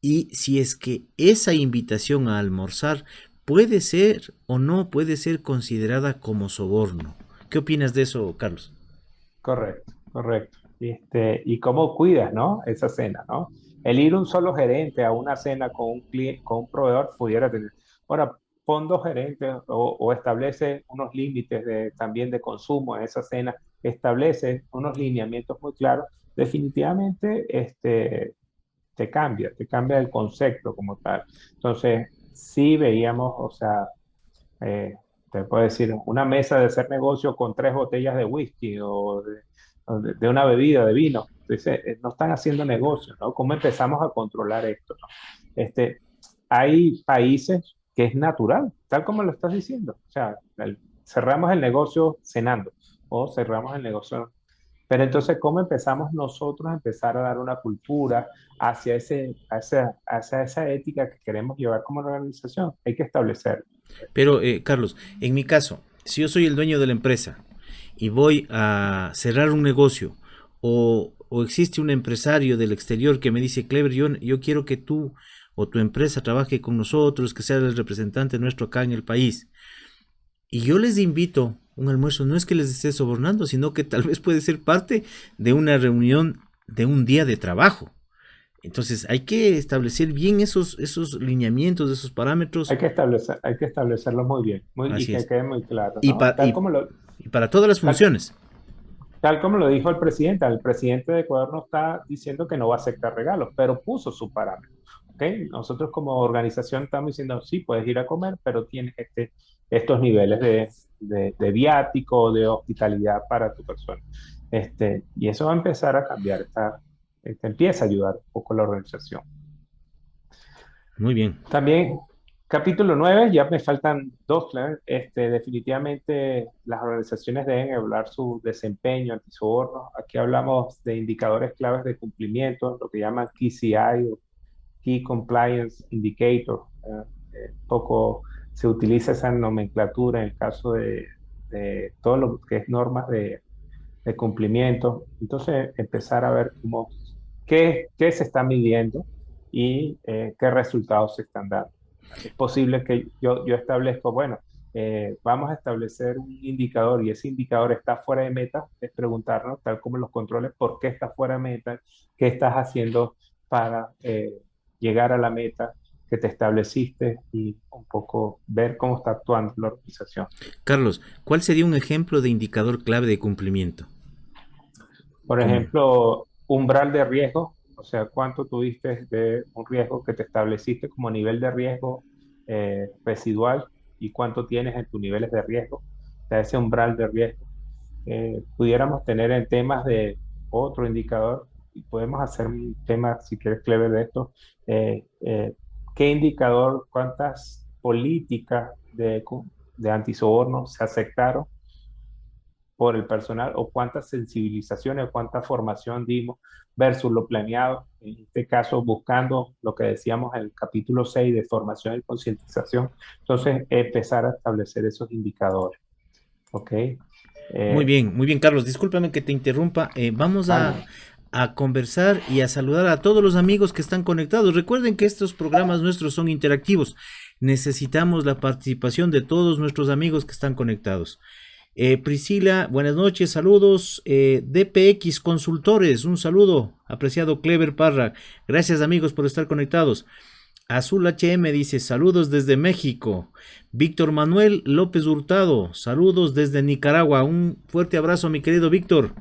y si es que esa invitación a almorzar puede ser o no puede ser considerada como soborno. ¿Qué opinas de eso, Carlos? Correcto, correcto. Y cómo cuidas, ¿no? Esa cena, ¿no? El ir un solo gerente a una cena con un cliente, con un proveedor pudiera tener. Ahora, pon dos gerentes o establece unos límites también de consumo en esa cena, establece unos lineamientos muy claros. Definitivamente, te cambia el concepto como tal. Entonces, sí veíamos, o sea, eh, te puedo decir, una mesa de hacer negocio con 3 botellas de whisky o de una bebida, de vino. Entonces, no están haciendo negocio, ¿no? ¿Cómo empezamos a controlar esto, ¿no? Este, hay países que es natural, tal como lo estás diciendo. O sea, cerramos el negocio cenando o cerramos el negocio. Pero entonces, ¿cómo empezamos nosotros a empezar a dar una cultura hacia esa ética que queremos llevar como organización? Hay que establecer. Pero, Carlos, en mi caso, si yo soy el dueño de la empresa y voy a cerrar un negocio o existe un empresario del exterior que me dice, Clever, yo quiero que tú o tu empresa trabaje con nosotros, que sea el representante nuestro acá en el país, y yo les invito un almuerzo, no es que les esté sobornando, sino que tal vez puede ser parte de una reunión de un día de trabajo. Entonces, hay que establecer bien esos lineamientos, esos parámetros. Hay que establecerlo muy bien, y Así que es. quede muy claro, Y, ¿no? pa- y, y para todas las Tal, funciones. tal como lo dijo el presidente de Ecuador no está diciendo que no va a aceptar regalos, pero puso su parámetro. ¿Ok? Nosotros como organización estamos diciendo, sí, puedes ir a comer, pero tienes estos niveles de viático, de hospitalidad para tu persona. Y eso va a empezar a cambiar, empieza a ayudar un poco la organización. Muy bien. También, capítulo 9 ya me faltan dos, claro. Definitivamente las organizaciones deben evaluar su desempeño antisoborno. Aquí hablamos de indicadores claves de cumplimiento, lo que llaman KCI o Key Compliance Indicator. Poco se utiliza esa nomenclatura en el caso de todo lo que es normas de cumplimiento. Entonces, empezar a ver qué se está midiendo y qué resultados se están dando. Es posible que yo establezco, bueno, vamos a establecer un indicador y ese indicador está fuera de meta, es preguntarnos, tal como los controles, por qué está fuera de meta, qué estás haciendo para llegar a la meta que te estableciste y un poco ver cómo está actuando la organización. Carlos, ¿cuál sería un ejemplo de indicador clave de cumplimiento? Por Como, ejemplo, umbral de riesgo, o sea, cuánto tuviste de un riesgo que te estableciste como nivel de riesgo residual y cuánto tienes en tus niveles de riesgo, o sea, ese umbral de riesgo. Pudiéramos tener en temas de otro indicador, y podemos hacer un tema, si quieres, clever de esto, eh, eh, ¿qué indicador, cuántas políticas de antisoborno se aceptaron por el personal o cuántas sensibilizaciones o cuánta formación dimos versus lo planeado, en este caso buscando lo que decíamos en el capítulo 6 de formación y concientización, entonces empezar a establecer esos indicadores, ¿ok? Eh, muy bien, Carlos. Discúlpame que te interrumpa. Vamos vale, a conversar y a saludar a todos los amigos que están conectados. Recuerden que estos programas nuestros son interactivos. Necesitamos la participación de todos nuestros amigos que están conectados. Priscila, buenas noches, saludos. DPX Consultores, un saludo, apreciado Clever Parra. Gracias amigos por estar conectados. Azul HM dice saludos desde México. Víctor Manuel López Hurtado, saludos desde Nicaragua. Un fuerte abrazo, mi querido Víctor.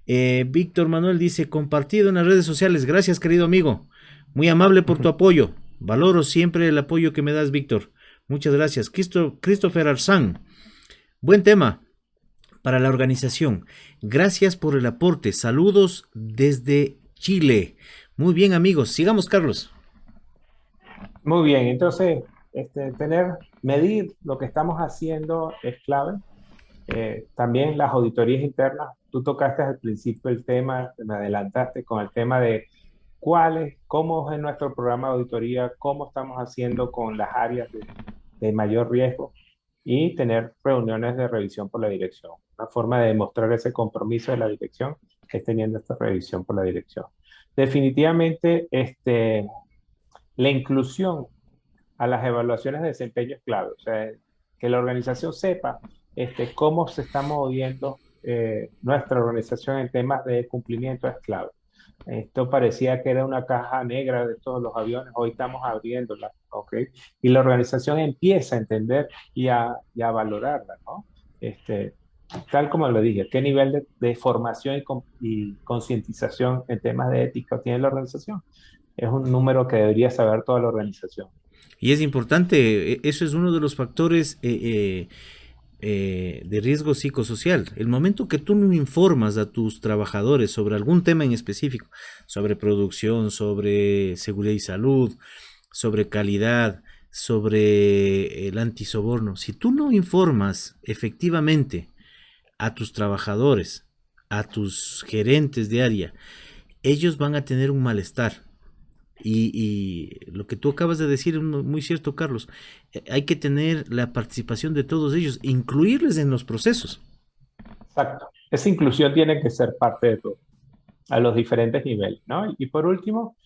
Víctor Manuel dice compartido en las redes sociales. Gracias, querido amigo. Muy amable por tu apoyo. Valoro siempre el apoyo que me das, Víctor. Muchas gracias. Christopher Arzán. Buen tema para la organización. Gracias por el aporte. Saludos desde Chile. Muy bien, amigos. Sigamos, Carlos. muy bien, entonces medir lo que estamos haciendo es clave. También las auditorías internas, tú tocaste al principio el tema, me adelantaste con el tema de cómo es nuestro programa de auditoría, cómo estamos haciendo con las áreas de mayor riesgo y tener reuniones de revisión por la dirección. Una forma de demostrar ese compromiso de la dirección es teniendo esta revisión por la dirección. Definitivamente, la inclusión a las evaluaciones de desempeño es clave. O sea, que la organización sepa cómo se está moviendo nuestra organización en temas de cumplimiento es clave. Esto parecía que era una caja negra de todos los aviones, hoy estamos abriéndola, ¿ok? Y la organización empieza a entender y a valorarla, ¿no? Este, Tal como lo dije, ¿qué nivel de formación y concientización en temas de ética tiene la organización? Es un número que debería saber toda la organización. Y es importante, eso es uno de los factores de riesgo psicosocial. El momento que tú no informas a tus trabajadores sobre algún tema en específico, sobre producción, sobre seguridad y salud, sobre calidad, sobre el antisoborno, si tú no informas efectivamente a tus trabajadores, a tus gerentes de área, ellos van a tener un malestar. Y lo que tú acabas de decir es muy cierto, Carlos. Hay que tener la participación de todos ellos, incluirles en los procesos. Exacto. Esa inclusión tiene que ser parte de todo, a los diferentes niveles, ¿no? Y por último,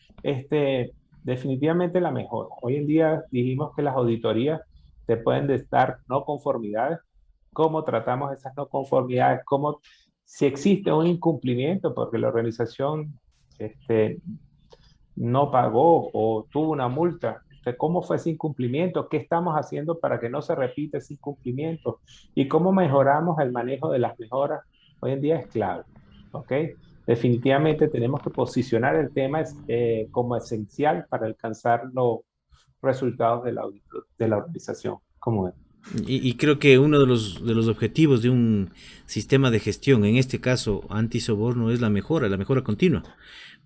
definitivamente la mejora. Hoy en día dijimos que las auditorías te pueden dar no conformidades. ¿Cómo tratamos esas no conformidades? ¿Cómo, si existe un incumplimiento? Porque la organización este, no pagó o tuvo una multa. Entonces, ¿cómo fue ese incumplimiento? ¿Qué estamos haciendo para que no se repita ese incumplimiento? ¿Y cómo mejoramos el manejo de las mejoras? Hoy en día es clave, ¿ok? Definitivamente tenemos que posicionar el tema como esencial para alcanzar los resultados de la organización. ¿Cómo es? Y creo que uno de los objetivos de un sistema de gestión, en este caso antisoborno, es la mejora continua.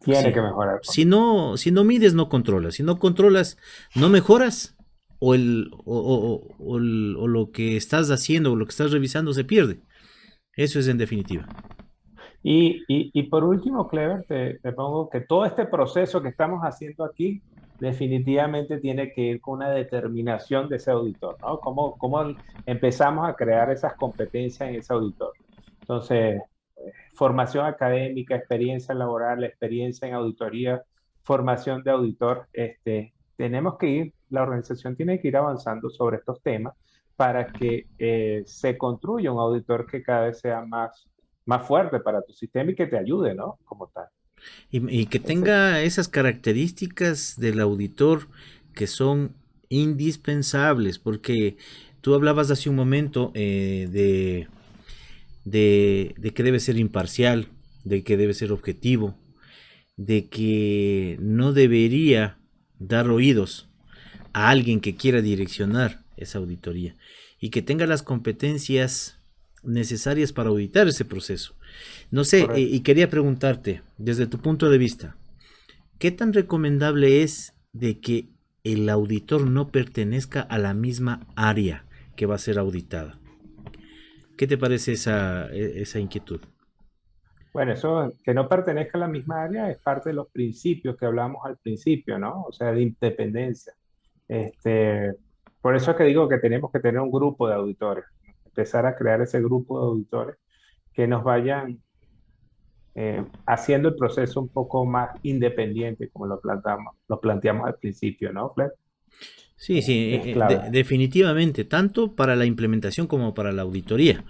Tiene Si, que mejorar. si no mides, no controlas. Si no controlas, no mejoras, o lo que estás haciendo o lo que estás revisando se pierde. Eso es en definitiva. Y por último, Clever, te pongo que todo este proceso que estamos haciendo aquí definitivamente tiene que ir con una determinación de ese auditor, ¿no? ¿Cómo empezamos a crear esas competencias en ese auditor? Entonces, formación académica, experiencia laboral, experiencia en auditoría, formación de auditor, tenemos que ir, la organización tiene que ir avanzando sobre estos temas para que se construya un auditor que cada vez sea más fuerte para tu sistema y que te ayude, ¿no? Como tal. Y que Ese, tenga esas características del auditor que son indispensables, porque tú hablabas hace un momento de que debe ser imparcial, de que debe ser objetivo, de que no debería dar oídos a alguien que quiera direccionar esa auditoría y que tenga las competencias necesarias para auditar ese proceso. No sé, correcto. y quería preguntarte, desde tu punto de vista, ¿qué tan recomendable es de que el auditor no pertenezca a la misma área que va a ser auditada? ¿Qué te parece esa inquietud? Bueno, eso que no pertenezca a la misma área es parte de los principios que hablamos al principio, ¿no? O sea, de independencia. Este, por eso es que digo que tenemos que tener un grupo de auditores, empezar a crear ese grupo de auditores que nos vayan haciendo el proceso un poco más independiente, como lo planteamos al principio, ¿no, Fred? Sí, sí, Es clave. definitivamente, tanto para la implementación como para la auditoría.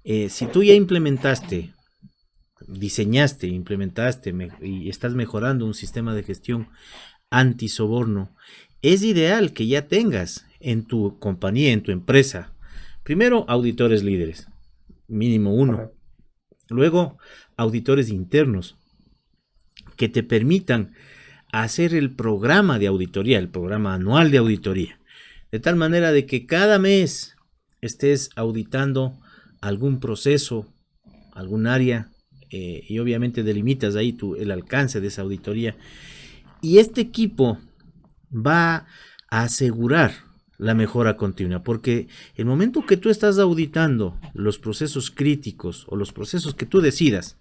Si tú ya implementaste, diseñaste, implementaste y estás mejorando un sistema de gestión antisoborno, es ideal que ya tengas en tu compañía, en tu empresa, primero auditores líderes, mínimo uno, Correcto. luego auditores internos que te permitan hacer el programa de auditoría, el programa anual de auditoría, de tal manera de que cada mes estés auditando algún proceso, algún área, y obviamente delimitas ahí el alcance de esa auditoría. Y este equipo va a asegurar la mejora continua, porque el momento que tú estás auditando los procesos críticos o los procesos que tú decidas,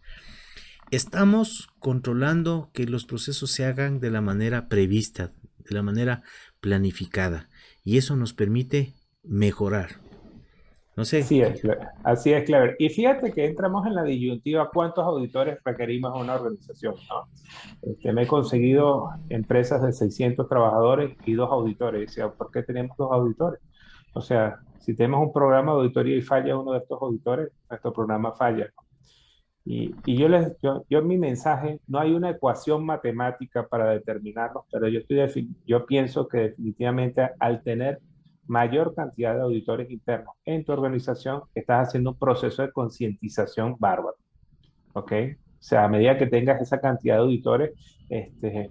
estamos controlando que los procesos se hagan de la manera prevista, de la manera planificada, y eso nos permite mejorar. No sé. Así es, Clever. Y fíjate que entramos en la disyuntiva, ¿cuántos auditores requerimos a una organización? ¿No? Me he conseguido empresas de 600 trabajadores y dos auditores. O sea, ¿por qué tenemos dos auditores? O sea, si tenemos un programa de auditoría y falla uno de estos auditores, nuestro programa falla. Y yo en mi mensaje, no hay una ecuación matemática para determinarlo, pero yo pienso que definitivamente al tener mayor cantidad de auditores internos en tu organización, estás haciendo un proceso de concientización bárbaro, ¿ok? O sea, a medida que tengas esa cantidad de auditores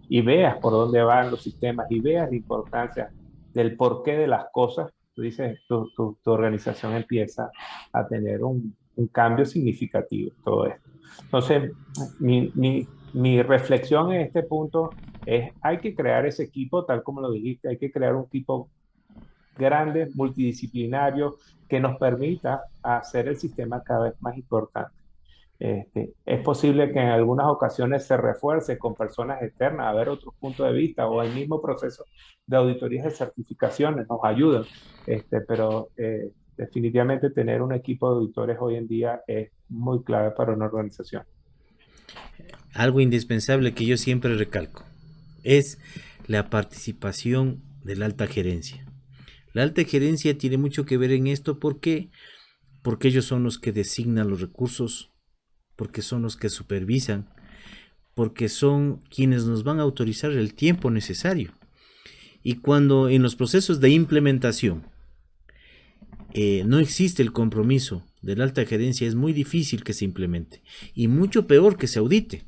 y veas por dónde van los sistemas y veas la importancia del porqué de las cosas, tú dices, tu organización empieza a tener un cambio significativo en todo esto. Entonces, mi reflexión en este punto es, hay que crear ese equipo, tal como lo dijiste, hay que crear un equipo grande, multidisciplinario, que nos permita hacer el sistema cada vez más importante. Es posible que en algunas ocasiones se refuerce con personas externas a ver otros puntos de vista o el mismo proceso de auditorías de certificaciones nos ayudan, pero definitivamente tener un equipo de auditores hoy en día es muy clave para una organización. Algo indispensable que yo siempre recalco es la participación de la alta gerencia. La alta gerencia tiene mucho que ver en esto porque ellos son los que designan los recursos, porque son los que supervisan, porque son quienes nos van a autorizar el tiempo necesario. Y cuando en los procesos de implementación no existe el compromiso de la alta gerencia, es muy difícil que se implemente y mucho peor que se audite.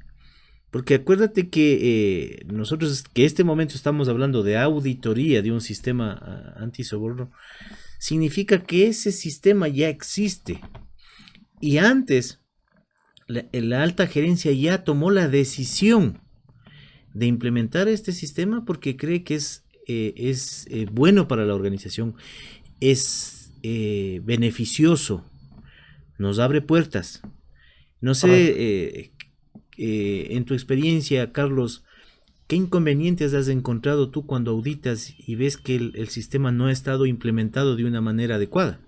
Porque acuérdate que nosotros, que este momento estamos hablando de auditoría de un sistema antisoborno, significa que ese sistema ya existe. Y antes, la alta gerencia ya tomó la decisión de implementar este sistema porque cree que es bueno para la organización, es beneficioso, nos abre puertas. No Correcto. sé, en tu experiencia, Carlos, ¿qué inconvenientes has encontrado tú cuando auditas y ves que el sistema no ha estado implementado de una manera adecuada?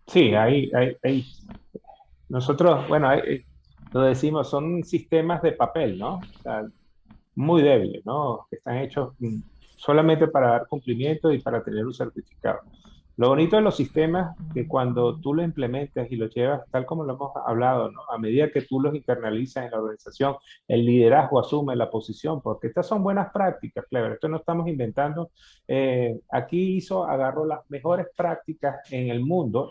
Sí, nosotros, bueno, lo decimos, son sistemas de papel, ¿no? O sea, muy débiles, ¿no? Que están hechos solamente para dar cumplimiento y para tener un certificado. Lo bonito de los sistemas que cuando tú lo implementas y los llevas, tal como lo hemos hablado, ¿no? A medida que tú los internalizas en la organización, el liderazgo asume la posición, porque estas son buenas prácticas, Clever. Esto no estamos inventando. Aquí agarró las mejores prácticas en el mundo,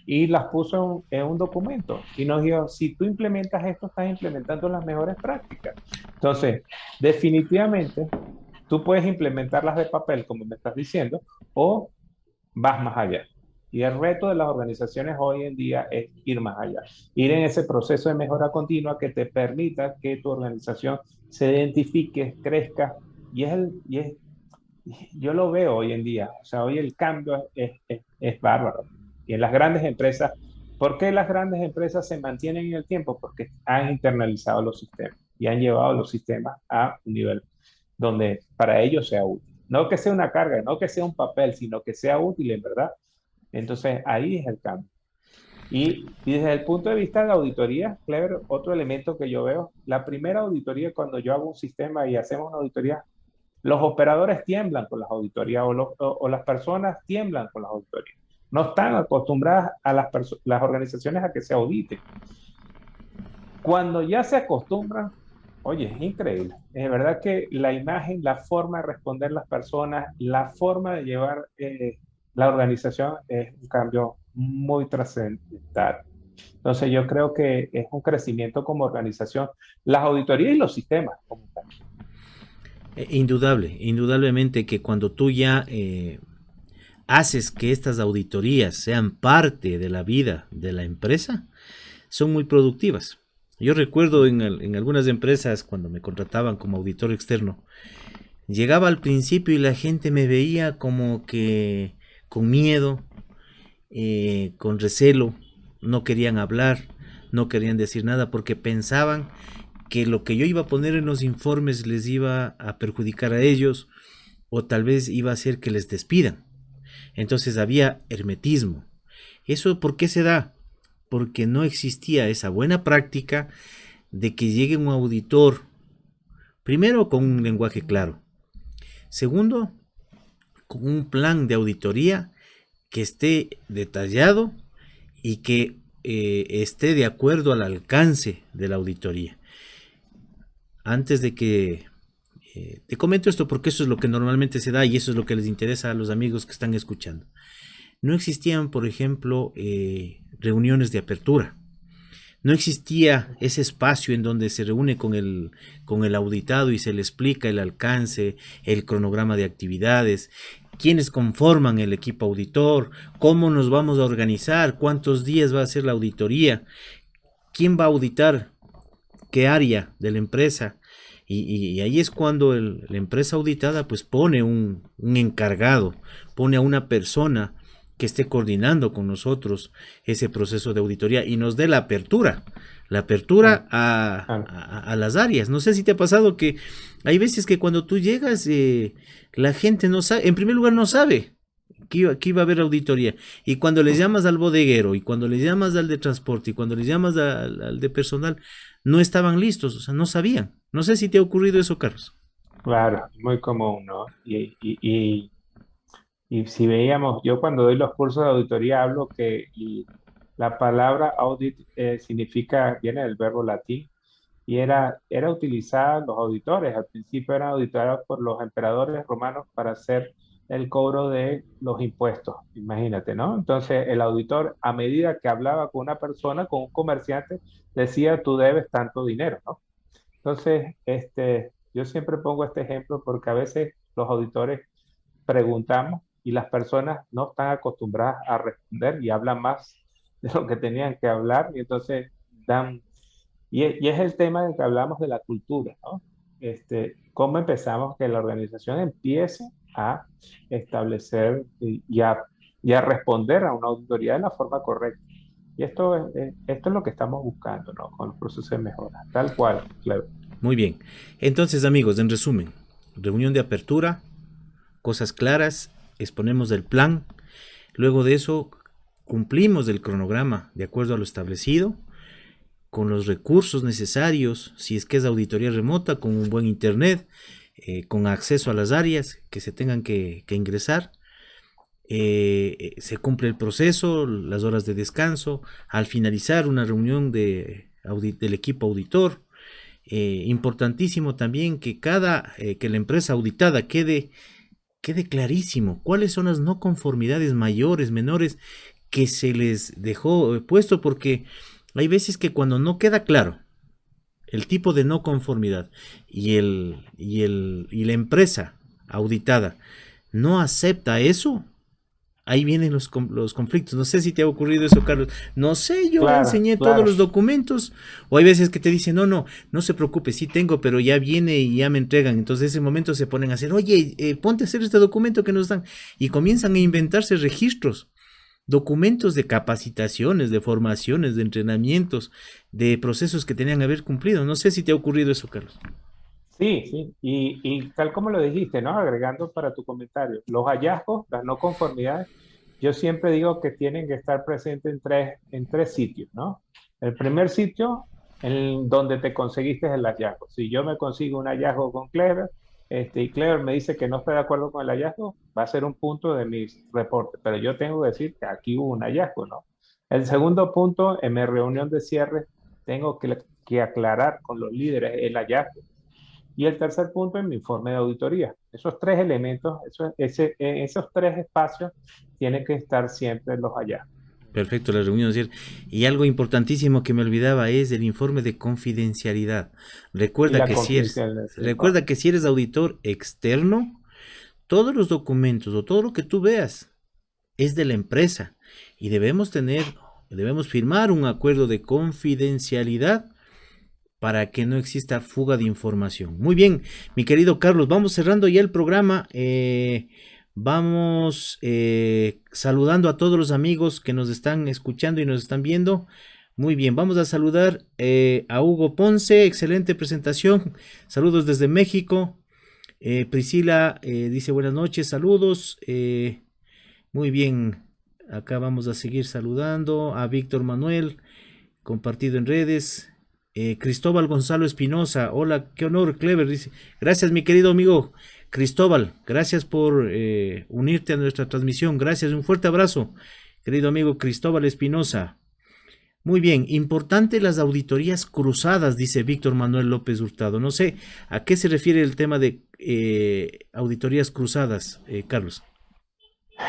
y las puso en un documento. Y nos dijo, si tú implementas esto, estás implementando las mejores prácticas. Entonces, definitivamente, tú puedes implementarlas de papel, como me estás diciendo, o vas más allá. Y el reto de las organizaciones hoy en día es ir más allá, ir en ese proceso de mejora continua que te permita que tu organización se identifique, crezca, yo lo veo hoy en día, o sea, hoy el cambio es bárbaro. Y en las grandes empresas, ¿por qué las grandes empresas se mantienen en el tiempo? Porque han internalizado los sistemas y han llevado los sistemas a un nivel donde para ellos sea útil. No que sea una carga, no que sea un papel, sino que sea útil en verdad. Entonces ahí es el cambio. Y desde el punto de vista de la auditoría, Clever, otro elemento que yo veo, la primera auditoría, cuando yo hago un sistema y hacemos una auditoría, los operadores tiemblan con las auditorías o las personas tiemblan con las auditorías. No están acostumbradas a las organizaciones a que se auditen. Cuando ya se acostumbran, oye, es increíble. Es verdad que la imagen, la forma de responder las personas, la forma de llevar la organización es un cambio muy trascendental. Entonces yo creo que es un crecimiento como organización, las auditorías y los sistemas como tal. Indudablemente que cuando tú ya haces que estas auditorías sean parte de la vida de la empresa, son muy productivas. Yo recuerdo en algunas empresas cuando me contrataban como auditor externo, llegaba al principio y la gente me veía como que con miedo, con recelo, no querían hablar, no querían decir nada porque pensaban que lo que yo iba a poner en los informes les iba a perjudicar a ellos o tal vez iba a hacer que les despidan. Entonces había hermetismo. ¿Eso por qué se da? Porque no existía esa buena práctica de que llegue un auditor, primero con un lenguaje claro, segundo, con un plan de auditoría que esté detallado y que esté de acuerdo al alcance de la auditoría. Antes de que te comento esto porque eso es lo que normalmente se da y eso es lo que les interesa a los amigos que están escuchando. No existían, por ejemplo, reuniones de apertura. No existía ese espacio en donde se reúne con el auditado y se le explica el alcance, el cronograma de actividades, quiénes conforman el equipo auditor, cómo nos vamos a organizar, cuántos días va a ser la auditoría, quién va a auditar qué área de la empresa. Y ahí es cuando la empresa auditada pues pone un encargado, pone a una persona que esté coordinando con nosotros ese proceso de auditoría y nos dé la apertura Claro, a, claro. a las áreas. No sé si te ha pasado que hay veces que cuando tú llegas, la gente no sabe, en primer lugar no sabe que iba a haber auditoría. Y cuando les llamas al bodeguero, y cuando les llamas al de transporte, y cuando les llamas al de personal, no estaban listos, o sea, no sabían. No sé si te ha ocurrido eso, Carlos. Claro, muy común, ¿no? Y si veíamos, yo cuando doy los cursos de auditoría hablo que la palabra audit significa, viene del verbo latín, y era utilizada, los auditores, al principio eran auditados por los emperadores romanos para hacer el cobro de los impuestos, imagínate, ¿no? Entonces el auditor, a medida que hablaba con una persona, con un comerciante, decía, tú debes tanto dinero, ¿no? Entonces, yo siempre pongo este ejemplo porque a veces los auditores preguntamos y las personas no están acostumbradas a responder y hablan más de lo que tenían que hablar y entonces dan, y es el tema en que hablamos de la cultura, ¿no? ¿Cómo empezamos que la organización empiece a establecer y a responder a una auditoría de la forma correcta? Y esto es lo que estamos buscando, ¿no? Con los procesos de mejora, tal cual, Cleber. Muy bien. Entonces, amigos, en resumen, reunión de apertura, cosas claras, exponemos el plan, luego de eso cumplimos el cronograma de acuerdo a lo establecido, con los recursos necesarios, si es que es auditoría remota, con un buen internet, con acceso a las áreas que se tengan que ingresar. Se cumple el proceso, las horas de descanso, al finalizar una reunión del equipo auditor. Importantísimo también que que la empresa auditada quede clarísimo cuáles son las no conformidades mayores, menores que se les dejó puesto, porque hay veces que cuando no queda claro el tipo de no conformidad y la empresa auditada no acepta eso, ahí vienen los conflictos. No sé si te ha ocurrido eso, Carlos. No sé, yo Claro, enseñé todos claro. los documentos. O hay veces que te dicen, no se preocupe, sí tengo, pero ya viene y ya me entregan. Entonces, en ese momento se ponen a hacer, oye, ponte a hacer este documento que nos dan. Y comienzan a inventarse registros, documentos de capacitaciones, de formaciones, de entrenamientos, de procesos que tenían que haber cumplido. No sé si te ha ocurrido eso, Carlos. Sí, sí, y tal como lo dijiste, ¿no? Agregando para tu comentario, los hallazgos, las no conformidades, yo siempre digo que tienen que estar presentes en tres sitios, ¿no? El primer sitio, en donde te conseguiste el hallazgo. Si yo me consigo un hallazgo con Clever, y Clever me dice que no está de acuerdo con el hallazgo, va a ser un punto de mis reportes, pero yo tengo que decir que aquí hubo un hallazgo, ¿no? El segundo punto, en mi reunión de cierre, tengo que aclarar con los líderes el hallazgo. Y el tercer punto en mi informe de auditoría. Esos tres elementos, esos tres espacios tienen que estar siempre los hallazgos. Perfecto, la reunión. Y algo importantísimo que me olvidaba es el informe de confidencialidad. Y Recuerda la que si eres, confidencialidad. recuerda que si eres auditor externo, todos los documentos o todo lo que tú veas es de la empresa y debemos firmar un acuerdo de confidencialidad para que no exista fuga de información. Muy bien, mi querido Carlos, vamos cerrando ya el programa. Vamos saludando a todos los amigos que nos están escuchando y nos están viendo. Muy bien, vamos a saludar a Hugo Ponce, excelente presentación. Saludos desde México. Priscila dice buenas noches, saludos. Muy bien, acá vamos a seguir saludando a Víctor Manuel, compartido en redes. Cristóbal Gonzalo Espinosa, hola, qué honor, Clever, dice. Gracias, mi querido amigo Cristóbal, gracias por unirte a nuestra transmisión, gracias, un fuerte abrazo, querido amigo Cristóbal Espinosa. Muy bien, importante las auditorías cruzadas, dice Víctor Manuel López Hurtado. No sé a qué se refiere el tema de auditorías cruzadas, Carlos.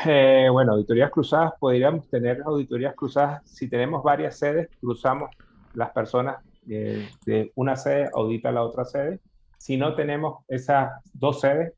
Bueno, auditorías cruzadas, podríamos tener auditorías cruzadas. Si tenemos varias sedes, cruzamos las personas de una sede, audita la otra sede. Si no tenemos esas dos sedes,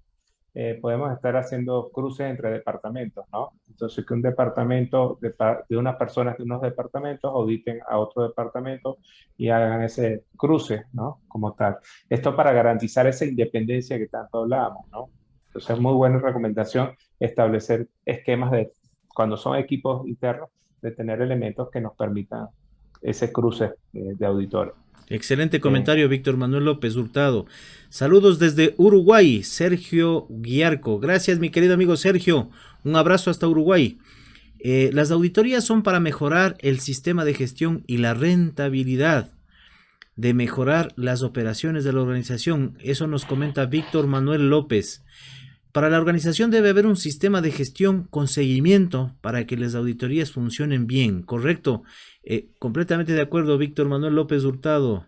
podemos estar haciendo cruces entre departamentos, ¿no? Entonces, que un departamento de unas personas de unos departamentos auditen a otro departamento y hagan ese cruce, ¿no? Como tal. Esto para garantizar esa independencia que tanto hablábamos, ¿no? Entonces, es muy buena recomendación establecer esquemas cuando son equipos internos, de tener elementos que nos permitan ese cruce de auditores. Excelente Eh, comentario, Víctor Manuel López Hurtado. Saludos desde Uruguay, Sergio Guiarco. Gracias, mi querido amigo Sergio. Un abrazo hasta Uruguay. Las auditorías son para mejorar el sistema de gestión y la rentabilidad, de mejorar las operaciones de la organización. Eso nos comenta Víctor Manuel López. Para la organización debe haber un sistema de gestión con seguimiento para que las auditorías funcionen bien, ¿correcto? Completamente de acuerdo, Víctor Manuel López Hurtado.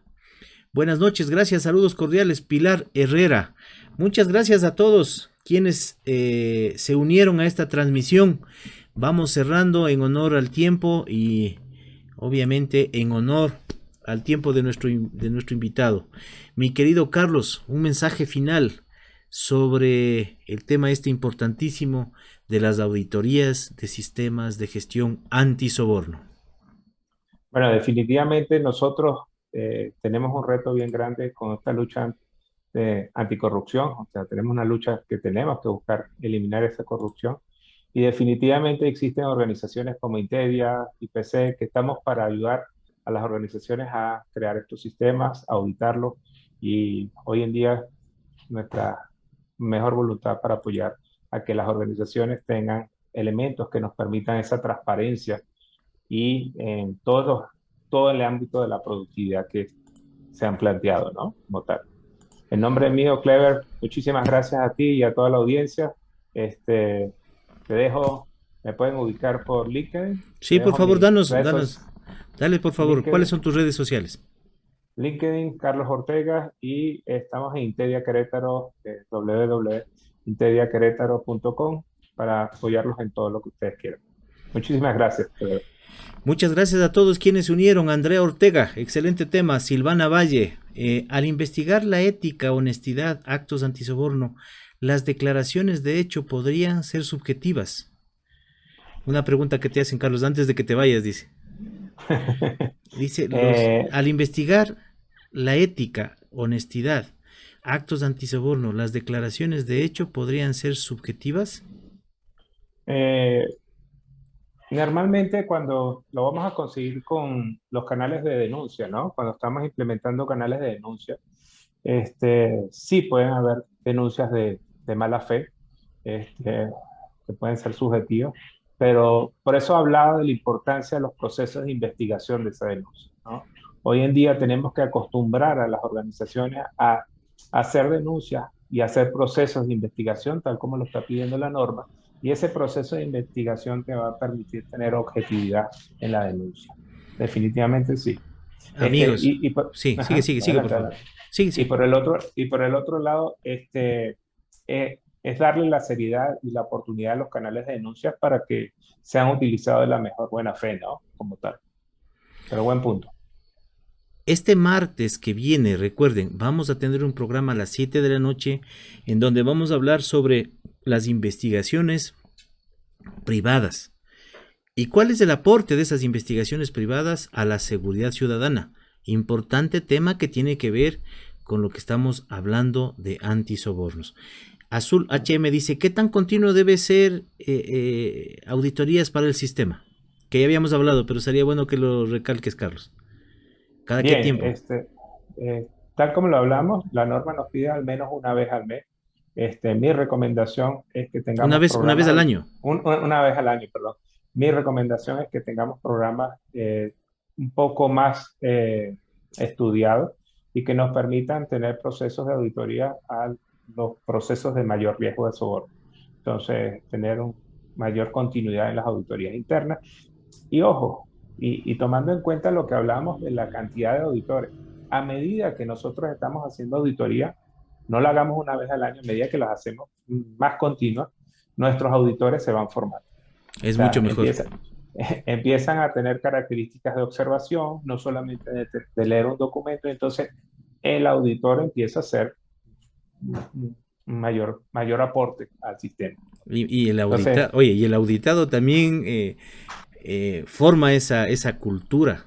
Buenas noches, gracias, saludos cordiales, Pilar Herrera. Muchas gracias a todos quienes se unieron a esta transmisión. Vamos cerrando en honor al tiempo y obviamente en honor al tiempo de nuestro invitado. Mi querido Carlos, un mensaje final sobre el tema importantísimo de las auditorías de sistemas de gestión antisoborno. Bueno, definitivamente nosotros tenemos un reto bien grande con esta lucha anticorrupción. O sea, tenemos una lucha que tenemos que buscar eliminar esa corrupción. Y definitivamente existen organizaciones como Intedia, IPC, que estamos para ayudar a las organizaciones a crear estos sistemas, a auditarlos. Y hoy en día nuestra mejor voluntad para apoyar a que las organizaciones tengan elementos que nos permitan esa transparencia y en todo el ámbito de la productividad que se han planteado, ¿no? Como tal. En nombre mío, Clever, muchísimas gracias a ti y a toda la audiencia. Te dejo, me pueden ubicar por LinkedIn. Sí, por favor, dale por favor, LinkedIn, ¿cuáles son tus redes sociales? LinkedIn, Carlos Ortega, y estamos en Intedia Querétaro, www.intediaquerétaro.com, para apoyarlos en todo lo que ustedes quieran. Muchísimas gracias. Muchas gracias a todos quienes se unieron. Andrea Ortega, excelente tema. Silvana Valle, al investigar la ética, honestidad, actos antisoborno, las declaraciones de hecho podrían ser subjetivas. Una pregunta que te hacen, Carlos, antes de que te vayas, dice. Dice, al investigar la ética, honestidad, actos antisoborno, las declaraciones de hecho podrían ser subjetivas. Normalmente cuando lo vamos a conseguir con los canales de denuncia, ¿no? Cuando estamos implementando canales de denuncia, sí pueden haber denuncias de mala fe, que pueden ser subjetivas, pero por eso hablaba de la importancia de los procesos de investigación de esa denuncia, ¿no? Hoy en día tenemos que acostumbrar a las organizaciones a hacer denuncias y hacer procesos de investigación, tal como lo está pidiendo la norma, y ese proceso de investigación te va a permitir tener objetividad en la denuncia. Definitivamente sí. Amigos, sí, sigue, por favor. Sigue. Y por el otro lado, es darle la seriedad y la oportunidad a los canales de denuncias para que sean utilizados de la mejor buena fe, ¿no? Como tal. Pero buen punto. Este martes que viene, recuerden, vamos a tener un programa a las 7 de la noche en donde vamos a hablar sobre las investigaciones privadas. ¿Y cuál es el aporte de esas investigaciones privadas a la seguridad ciudadana? Importante tema que tiene que ver con lo que estamos hablando de antisobornos. Azul HM dice, ¿qué tan continuo debe ser auditorías para el sistema? Que ya habíamos hablado, pero sería bueno que lo recalques, Carlos. ¿Cada qué tiempo? Tal como lo hablamos, la norma nos pide al menos una vez al mes. Mi recomendación es que tengamos una vez al año. Una vez al año, perdón. Mi recomendación es que tengamos programas un poco más estudiados y que nos permitan tener procesos de auditoría a los procesos de mayor riesgo de soborno. Entonces, tener una mayor continuidad en las auditorías internas. Y ojo, y tomando en cuenta lo que hablamos de la cantidad de auditores, a medida que nosotros estamos haciendo auditoría, no la hagamos una vez al año, a medida que las hacemos más continuas, nuestros auditores se van formando. Es mucho mejor. Empiezan a tener características de observación, no solamente de leer un documento, entonces el auditor empieza a hacer un mayor aporte al sistema. Y el auditado también forma esa cultura.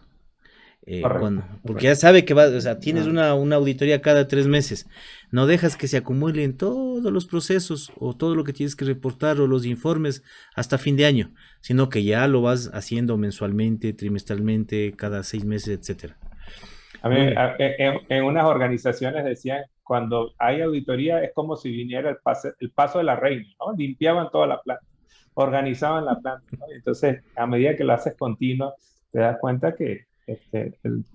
Porque ya sabe que tienes una auditoría cada 3 meses. No dejas que se acumulen todos los procesos o todo lo que tienes que reportar o los informes hasta fin de año, sino que ya lo vas haciendo mensualmente, trimestralmente, cada 6 meses, etcétera. En unas organizaciones decían, cuando hay auditoría es como si viniera el paso de la reina, ¿no? Limpiaban toda la planta, organizaban la planta, ¿no? Entonces, a medida que lo haces continuo, te das cuenta que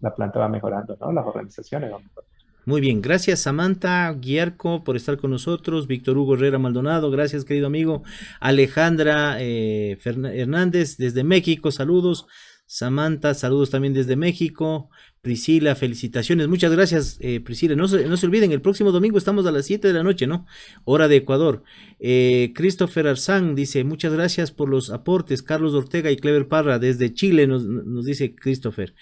la planta va mejorando, ¿no? Las organizaciones van mejorando. Muy bien, gracias Samantha Guiarco por estar con nosotros, Víctor Hugo Herrera Maldonado, gracias querido amigo, Alejandra Hernández desde México, saludos, Samantha, saludos también desde México. Priscila, felicitaciones. Muchas gracias, Priscila. No se olviden, el próximo domingo estamos a las 7 de la noche, ¿no? Hora de Ecuador. Christopher Arzán dice, muchas gracias por los aportes. Carlos Ortega y Clever Parra desde Chile, nos dice Christopher.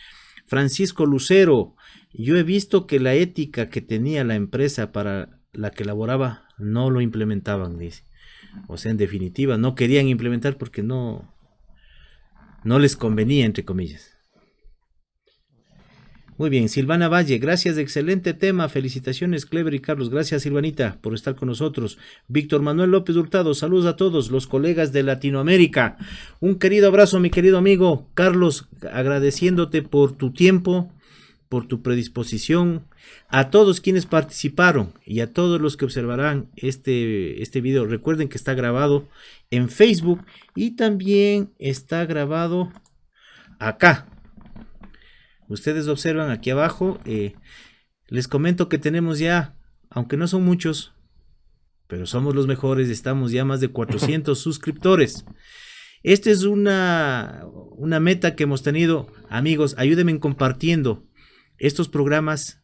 Francisco Lucero, yo he visto que la ética que tenía la empresa para la que laboraba no lo implementaban, dice. O sea, en definitiva, no querían implementar porque no les convenía, entre comillas. Muy bien, Silvana Valle, gracias, excelente tema, felicitaciones Clever y Carlos, gracias Silvanita por estar con nosotros. Víctor Manuel López Hurtado, saludos a todos los colegas de Latinoamérica. Un querido abrazo, mi querido amigo Carlos, agradeciéndote por tu tiempo, por tu predisposición, a todos quienes participaron y a todos los que observarán este video. Recuerden que está grabado en Facebook y también está grabado acá. Ustedes observan aquí abajo, les comento que tenemos ya, aunque no son muchos, pero somos los mejores, estamos ya más de 400 suscriptores. Esta es una meta que hemos tenido. Amigos, ayúdenme compartiendo estos programas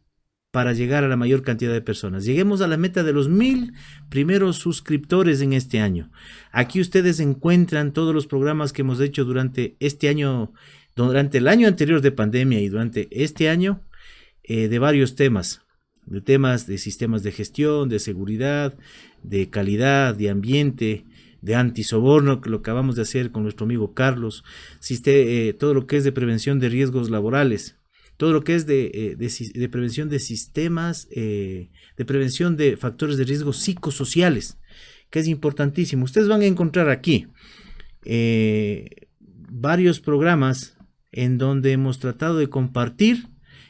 para llegar a la mayor cantidad de personas. Lleguemos a la meta de los 1000 primeros suscriptores en este año. Aquí ustedes encuentran todos los programas que hemos hecho durante este año, durante el año anterior de pandemia y durante este año, de varios temas. De temas de sistemas de gestión, de seguridad, de calidad, de ambiente, de antisoborno, que lo acabamos de hacer con nuestro amigo Carlos, todo lo que es de prevención de riesgos laborales, todo lo que es de prevención de sistemas, de prevención de factores de riesgo psicosociales, que es importantísimo. Ustedes van a encontrar aquí varios programas en donde hemos tratado de compartir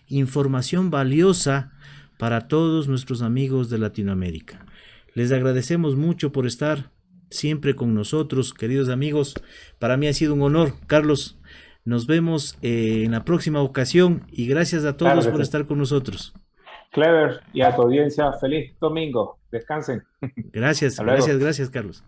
información valiosa para todos nuestros amigos de Latinoamérica. Les agradecemos mucho por estar siempre con nosotros, queridos amigos. Para mí ha sido un honor. Carlos, nos vemos en la próxima ocasión y gracias a todos por estar con nosotros. Clever, y a tu audiencia, feliz domingo. Descansen. Gracias, Carlos.